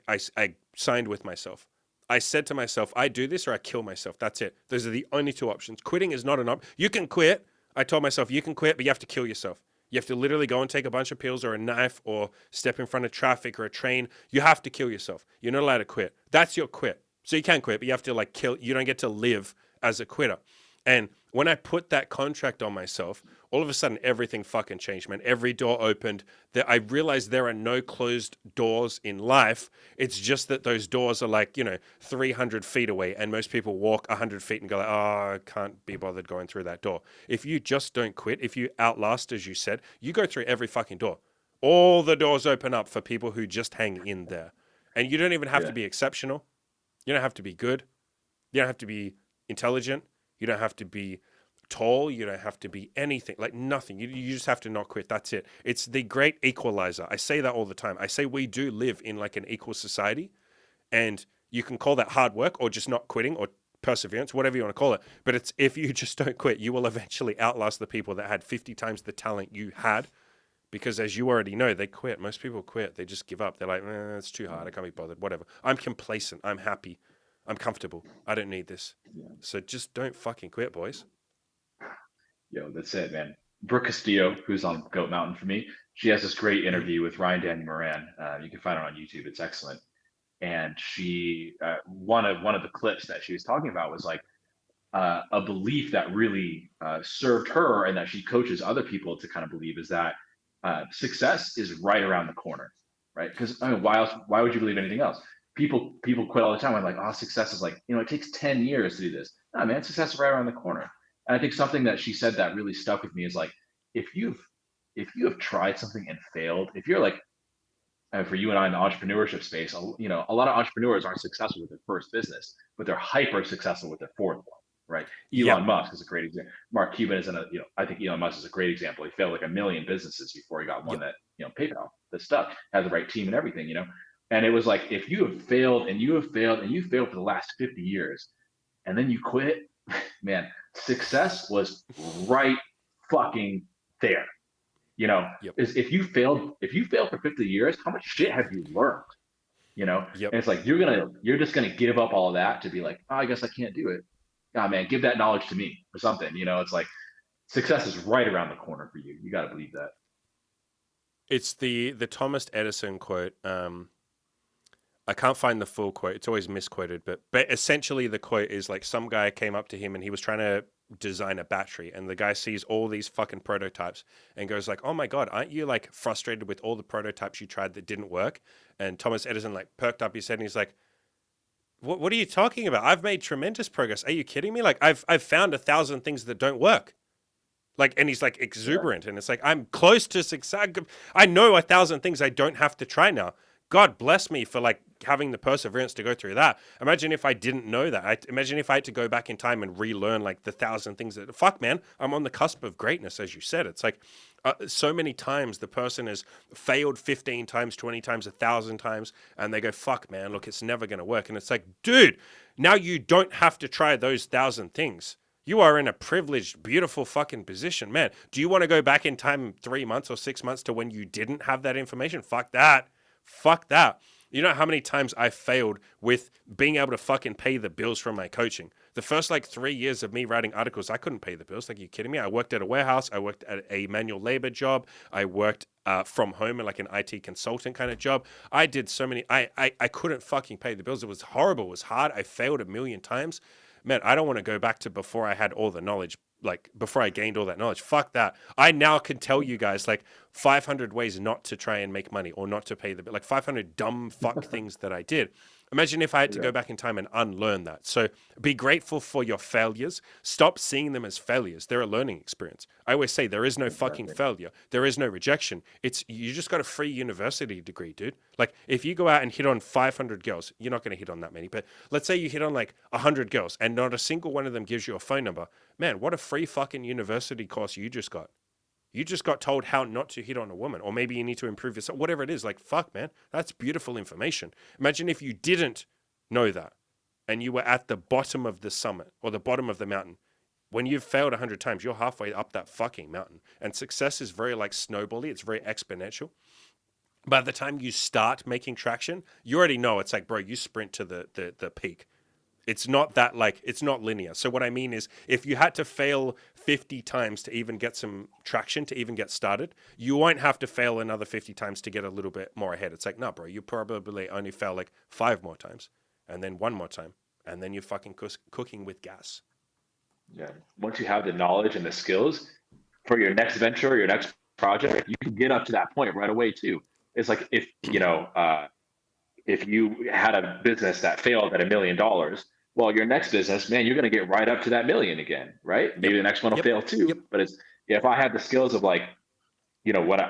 signed with myself. I said to myself, I do this or I kill myself. That's it. Those are the only two options. Quitting is not an option. You can quit. I told myself, you can quit, but you have to kill yourself. You have to literally go and take a bunch of pills or a knife or step in front of traffic or a train. You have to kill yourself. You're not allowed to quit. That's your quit. So you can quit, but you have to like kill. You don't get to live as a quitter. And when I put that contract on myself, all of a sudden everything fucking changed, man. Every door opened. That I realized there are no closed doors in life. It's just that those doors are like, 300 feet away, and most people walk 100 feet and go like, oh, I can't be bothered going through that door. If you just don't quit, if you outlast, as you said, you go through every fucking door. All the doors open up for people who just hang in there. And you don't even have to Yeah. be exceptional. You don't have to be good. You don't have to be intelligent. You don't have to be tall. You don't have to be anything, like nothing. You just have to not quit. That's it. It's the great equalizer. I say that all the time. I say we do live in like an equal society, and you can call that hard work or just not quitting or perseverance, whatever you want to call it. But it's if you just don't quit, you will eventually outlast the people that had 50 times the talent you had. Because as you already know, they quit. Most people quit. They just give up. They're like, it's too hard. I can't be bothered. Whatever. I'm complacent. I'm happy. I'm comfortable. I don't need this. Yeah. So just don't fucking quit, boys. Yo, that's it, man. Brooke Castillo, who's on Goat Mountain for me, she has this great Mm. interview with Ryan Daniel Moran. You can find it on YouTube. It's excellent. And she, one of the clips that she was talking about was like a belief that really served her and that she coaches other people to kind of believe is that success is right around the corner, right? Because I mean, why else? Why would you believe anything else? People quit all the time. I'm like, oh, success is like, it takes 10 years to do this. No, man, success is right around the corner. And I think something that she said that really stuck with me is like, if you've if you have tried something and failed, if you're like, and for you and I in the entrepreneurship space, a lot of entrepreneurs aren't successful with their first business, but they're hyper successful with their fourth one, right? Yep. Elon Musk is a great example. Mark Cuban is I think Elon Musk is a great example. He failed like a million businesses before he got one Yep. that, PayPal, that stuck, had the right team and everything, And it was like, if you have failed and you have failed and you failed for the last 50 years and then you quit, man, success was right fucking there. Yep. Is if you failed for 50 years, how much shit have you learned? Yep. And it's like you're just gonna give up all of that to be like, oh, I guess I can't do it. Ah, man, give that knowledge to me or something. It's like success is right around the corner for you. You got to believe that. It's the Thomas Edison quote. I can't find the full quote. It's always misquoted, but essentially the quote is like some guy came up to him and he was trying to design a battery, and the guy sees all these fucking prototypes and goes like, "Oh my god, aren't you like frustrated with all the prototypes you tried that didn't work?" And Thomas Edison like perked up his head and he's like, "What are you talking about? I've made tremendous progress. Are you kidding me? Like I've found 1,000 things that don't work." Like, and he's like Yeah. exuberant, and it's like, I'm close to success. I know 1,000 things I don't have to try now. God bless me for like having the perseverance to go through that. Imagine if I didn't know that. Imagine if I had to go back in time and relearn like the 1,000 things that, fuck, man, I'm on the cusp of greatness, as you said. It's like so many times the person has failed 15 times, 20 times, 1,000 times, and they go, fuck, man, look, it's never going to work. And it's like, dude, now you don't have to try those 1,000 things. You are in a privileged, beautiful fucking position, man. Do you want to go back in time 3 months or 6 months to when you didn't have that information? Fuck that. Fuck that. You know how many times I failed with being able to fucking pay the bills from my coaching? The first like 3 years of me writing articles, I couldn't pay the bills. Like, are you kidding me? I worked at a warehouse. I worked at a manual labor job. I worked from home in like an IT consultant kind of job. I did so many. I couldn't fucking pay the bills. It was horrible. It was hard. I failed a million times. Man, I don't want to go back to before I had all the knowledge, like before I gained all that knowledge. Fuck that. I now can tell you guys like 500 ways not to try and make money or not to pay the bill, like 500 dumb fuck things that I did. Imagine if I had to go Yeah. back in time and unlearn that. So be grateful for your failures. Stop seeing them as failures. They're a learning experience. I always say there is no fucking Exactly. failure. There is no rejection. It's you just got a free university degree, dude. Like if you go out and hit on 500 girls, you're not going to hit on that many, but let's say you hit on like 100 girls and not a single one of them gives you a phone number. Man, what a free fucking university course you just got. You just got told how not to hit on a woman, or maybe you need to improve yourself, whatever it is. Like, fuck, man, that's beautiful information. Imagine if you didn't know that and you were at the bottom of the summit or the bottom of the mountain. When you've failed 100 times, you're halfway up that fucking mountain. And success is very like snowbally, it's very exponential. By the time you start making traction, you already know it's like, bro, you sprint to the peak. It's not that like it's not linear. So what I mean is if you had to fail 50 times to even get some traction, to even get started, you won't have to fail another 50 times to get a little bit more ahead. It's like, no, bro, you probably only fail like 5 more times and then 1 more time. And then you're fucking cooking with gas. Yeah. Once you have the knowledge and the skills for your next venture, your next project, you can get up to that point right away too. It's like if you had a business that failed at $1 million, well, your next business, man, you're going to get right up to that million again, right? Yep. Maybe the next one will Yep. fail too, Yep. but if I had the skills of like, what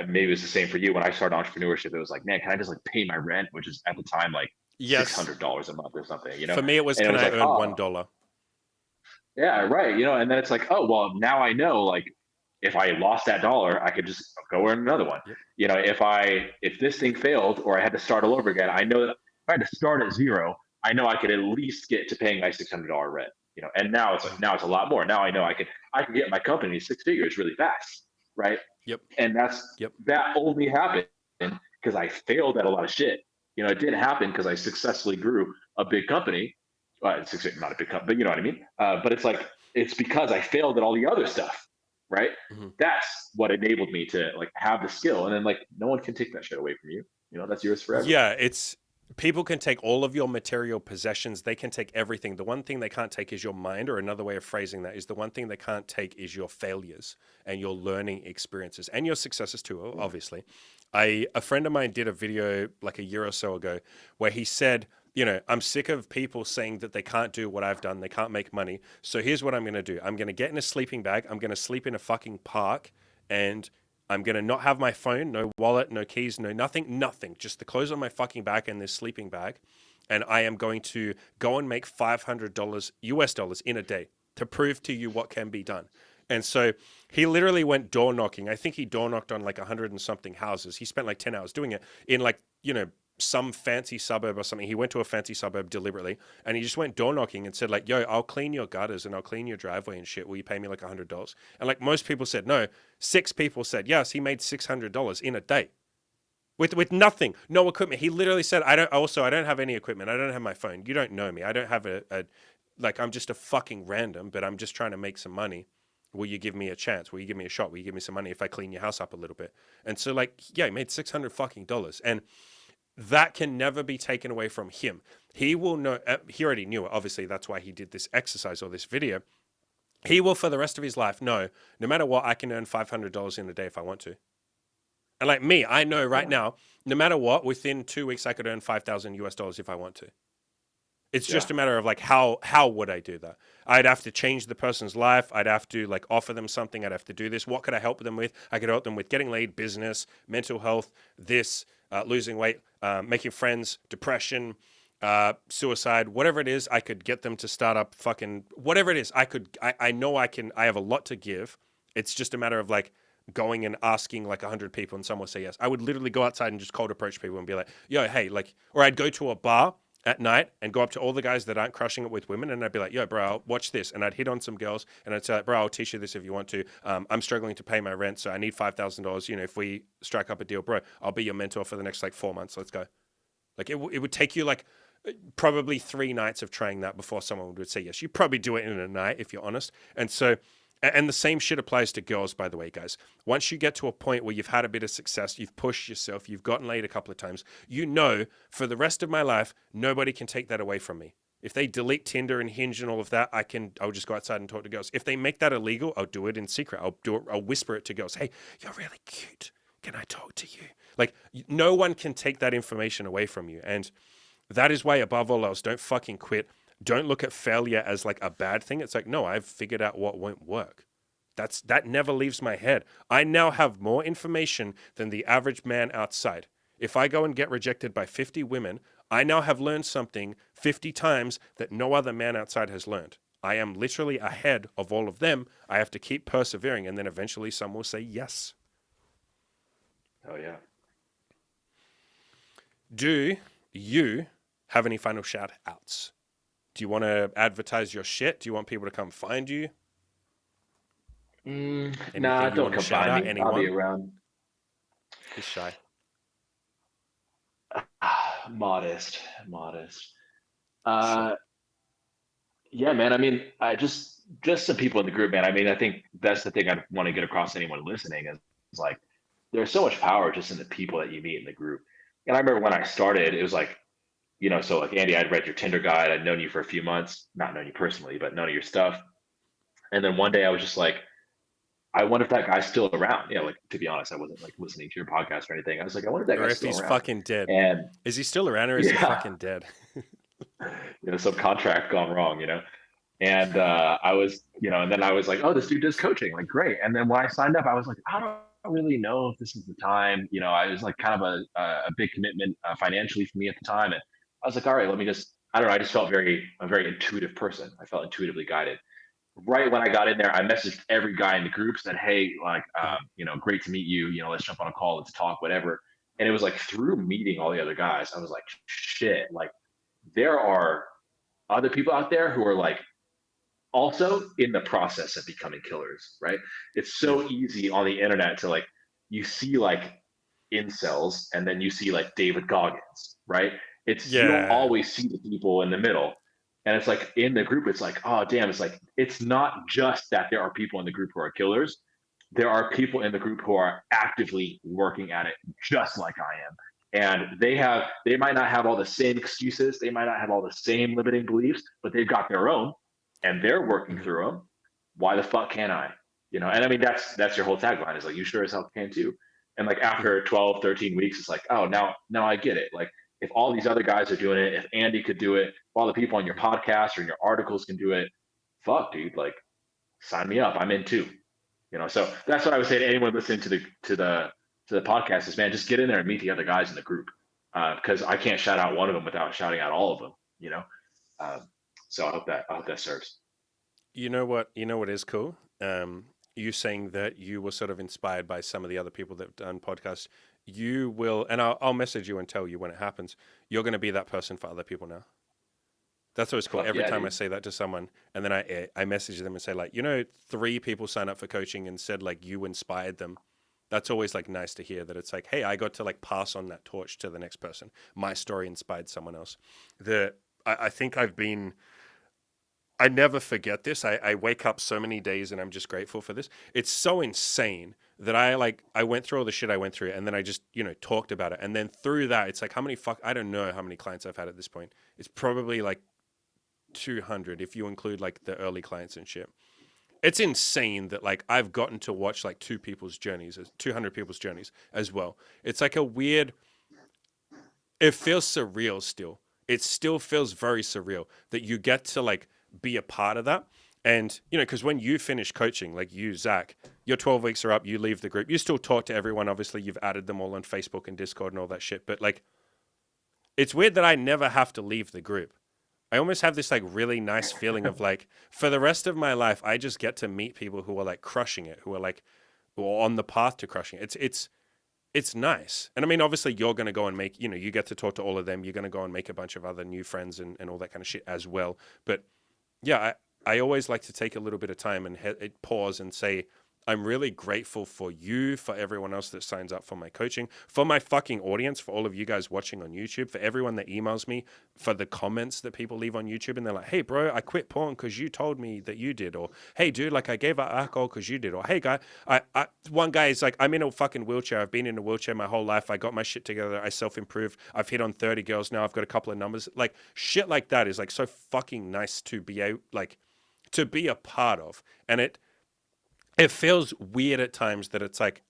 maybe it was the same for you when I started entrepreneurship, it was like, man, can I just like pay my rent, which is at the time like Yes. $600 a month or something, For me, it was and it can was I like, earn oh, $1? yeah, right. And then it's like, oh, well, now I know, like, if I lost that dollar, I could just go earn another one. Yep. If this thing failed or I had to start all over again, I know that if I had to start at zero, I know I could at least get to paying my $600 rent. And now it's like, now it's a lot more. Now I know I can get my company 6 figures really fast, right? Yep. And Yep. that only happened because I failed at a lot of shit. It didn't happen because I successfully grew a big company. It's not a big company, but you know what I mean. But it's like it's because I failed at all the other stuff, right? Mhm. That's what enabled me to like have the skill, and then like no one can take that shit away from you. You know, that's yours forever. Yeah, it's people can take all of your material possessions, they can take everything. The one thing they can't take is your mind, or another way of phrasing that is the one thing they can't take is your failures and your learning experiences and your successes too, obviously. A friend of mine did a video like a year or so ago where he said, you know, I'm sick of people saying that they can't do what I've done, they can't make money. So here's what I'm going to do. I'm going to get in a sleeping bag, I'm going to sleep in a fucking park, and I'm going to not have my phone, no wallet, no keys, no nothing, nothing. Just the clothes on my fucking back and this sleeping bag. And I am going to go and make $500 US dollars in a day to prove to you what can be done. And so he literally went door knocking. I think he door knocked on like 100 and something houses. He spent like 10 hours doing it in like, you know, some fancy suburb or something. He went to a fancy suburb deliberately and he just went door knocking and said like, yo, I'll clean your gutters and I'll clean your driveway and shit. Will you pay me like $100? And like most people said no. 6 people said yes. He made $600 in a day with nothing, no equipment. He literally said, I don't have any equipment. I don't have my phone. You don't know me. I don't have like, I'm just a fucking random, but I'm just trying to make some money. Will you give me a chance? Will you give me a shot? Will you give me some money if I clean your house up a little bit? And so like, yeah, he made 600 fucking dollars. And that can never be taken away from him. He will know, he already knew it. Obviously, that's why he did this exercise or this video. He will, for the rest of his life, know no matter what, I can earn $500 in a day if I want to. And like me, I know right now, no matter what, within 2 weeks, I could earn 5,000 US dollars if I want to. It's Yeah. just a matter of like, how would I do that? I'd have to change the person's life. I'd have to like offer them something. I'd have to do this. What could I help them with? I could help them with getting laid, business, mental health, this, losing weight, making friends, depression, suicide, whatever it is. I could get them to start up fucking whatever it is. I know I can. I have a lot to give. It's just a matter of like going and asking like 100 people and someone will say yes. I would literally go outside and just cold approach people and be like, yo, hey, like, or I'd go to a bar at night and go up to all the guys that aren't crushing it with women and I'd be like, yo, bro, watch this. And I'd hit on some girls and I'd say, like, bro, I'll teach you this if you want to. I'm struggling to pay my rent, so I need $5,000. You know, if we strike up a deal, bro, I'll be your mentor for the next like 4 months. Let's go. Like it would take you like probably 3 nights of trying that before someone would say yes. You probably do it in a night if you're honest. And so, and the same shit applies to girls, by the way, guys. Once you get to a point where you've had a bit of success, you've pushed yourself, you've gotten laid a couple of times, you know, for the rest of my life, nobody can take that away from me. If they delete Tinder and Hinge and all of that, I'll just go outside and talk to girls. If they make that illegal, I'll do it in secret. I'll whisper it to girls. Hey, you're really cute. Can I talk to you? Like, no one can take that information away from you. And that is why, above all else, don't fucking quit. Don't look at failure as like a bad thing. It's like, no, I've figured out what won't work. That never leaves my head. I now have more information than the average man outside. If I go and get rejected by 50 women, I now have learned something 50 times that no other man outside has learned. I am literally ahead of all of them. I have to keep persevering, and then eventually some will say yes. Oh yeah. Do you have any final shout outs? Do you want to advertise your shit? Do you want people to come find you? Nah, don't come find me. Anyone? I'll be around. He's shy. Modest. Yeah, man. I mean, I just some people in the group, man. I mean, I think that's the thing I want to get across to anyone listening is like, there's so much power just in the people that you meet in the group. And I remember when I started, it was like, you know, so like Andy, I'd read your Tinder guide. I'd known you for a few months, not known you personally, but known your stuff. And then one day I was just like, I wonder if that guy's still around. You know, like to be honest, I wasn't like listening to your podcast or anything. I was like, I wonder if that guy's still around. Or if he's fucking dead. And is he still around or is he fucking dead? You know, some contract gone wrong, you know? And I was, you know, and then I was like, oh, this dude does coaching, like great. And then when I signed up, I was like, I don't really know if this is the time. You know, I was like kind of a big commitment financially for me at the time. And I was like, all right, let me just, I don't know. I just felt a very intuitive person. I felt intuitively guided. Right when I got in there, I messaged every guy in the group, said, hey, like, you know, great to meet you. You know, let's jump on a call, let's talk, whatever. And it was like through meeting all the other guys, I was like, shit, like there are other people out there who are like also in the process of becoming killers, right? It's so easy on the internet to like, you see like incels and then you see like David Goggins, right? It's you don't always see the people in the middle. And it's like in the group, it's like, oh damn, it's like it's not just that there are people in the group who are killers. There are people in the group who are actively working at it just like I am. And they might not have all the same excuses, they might not have all the same limiting beliefs, but they've got their own and they're working Mhm. through them. Why the fuck can't I? And I mean that's your whole tagline is like you sure as hell can too. And like Mhm. after 12, 13 weeks, it's like, oh now I get it. Like if all these other guys are doing it, if Andy could do it, if all the people on your Mhm. podcast or in your articles can do it, fuck, dude, like sign me up. I'm in too. So that's what I would say to anyone listening to the podcast is, man, just get in there and meet the other guys in the group, because I can't shout out one of them without shouting out all of them. Um, so I hope that serves. You know what is cool? You saying that you were sort of inspired by some of the other people that have done podcasts. You will, and I'll message you and tell you when it happens. You're going to be that person for other people now. That's always cool. Fuck Every yeah, time I dude. say that to someone, and then I message them and say like, 3 people sign up for coaching and said like you inspired them. That's always like nice to hear that it's like, hey, I got to like pass on that torch to the next person. My story inspired someone else. I think I never forget this. I wake up so many days and I'm just grateful for this. It's so insane that I went through all the shit I went through and then I just, talked about it. And then through that, it's like I don't know how many clients I've had at this point. It's probably like 200 if you include like the early clients and shit. It's insane that like I've gotten to watch like 200 people's journeys as well. It's like a weird, it feels surreal still. It still feels very surreal that you get to like be a part of that. And, because when you finish coaching, like you, Zach, your 12 weeks are up, you leave the group. You still talk to everyone. Obviously, you've added them all on Facebook and Discord and all that shit. But like, it's weird that I never have to leave the group. I almost have this like really nice feeling of like, for the rest of my life, I just get to meet people who are like crushing it, who are on the path to crushing it. It's nice. And I mean, obviously, you're going to go and make, you get to talk to all of them. You're going to go and make a bunch of other new friends and all that kind of shit as well. But yeah, I always like to take a little bit of time and pause and say, I'm really grateful for you, for everyone else that signs up for my coaching, for my fucking audience, for all of you guys watching on YouTube, for everyone that emails me, for the comments that people leave on YouTube. And they're like, hey, bro, I quit porn because you told me that you did. Or, hey, dude, like I gave up alcohol because you did. Or, hey, guy, one guy is like, I'm in a fucking wheelchair. I've been in a wheelchair my whole life. I got my shit together. I self-improved. I've hit on 30 girls now. I've got a couple of numbers. Like shit like that is like so fucking nice to be to be a part of. And it feels weird at times that it's like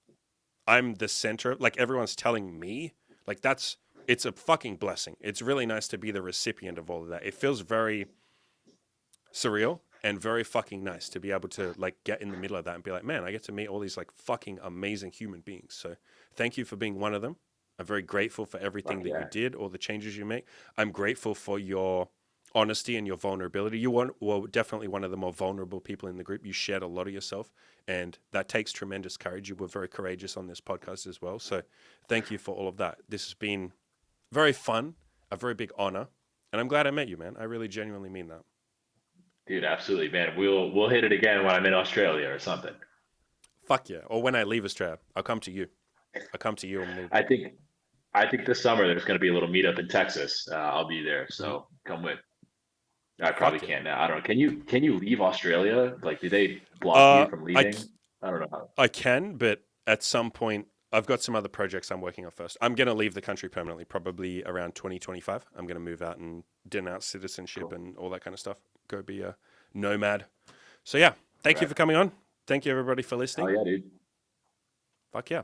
I'm the center, like everyone's telling me, like it's a fucking blessing. It's really nice to be the recipient of all of that. It feels very surreal and very fucking nice to be able to like get in the middle of that and be like, man, I get to meet all these like fucking amazing human beings. So thank you for being one of them. I'm very grateful for everything Fuck that you yeah. did, all the changes you make. I'm grateful for your honesty and your vulnerability. Were definitely one of the more vulnerable people in the group. You shared a lot of yourself, and that takes tremendous courage. You were very courageous on this podcast as well. So thank you for all of that. This has been very fun, a very big honor, and I'm glad I met you, man. I really genuinely mean that. Dude, absolutely, man. We'll hit it again when I'm in Australia or something. Fuck yeah. Or when I leave Australia, I'll come to you. I'll come to you and we'll. I think I think this summer there's going to be a little meetup in Texas. I'll be there, Mhm. so come with. I probably Fuck yeah. can't now. I don't know. Can you leave Australia? Like, do they block you Uh, from I leaving? I don't know how. I can, but at some point, I've got some other projects I'm working on first. I'm going to leave the country permanently, probably around 2025. I'm going to move out and denounce citizenship Cool. and all that kind of stuff. Go be a nomad. So, yeah, thank you Right. for coming on. Thank you, everybody, for Hell listening. yeah, dude. Fuck yeah.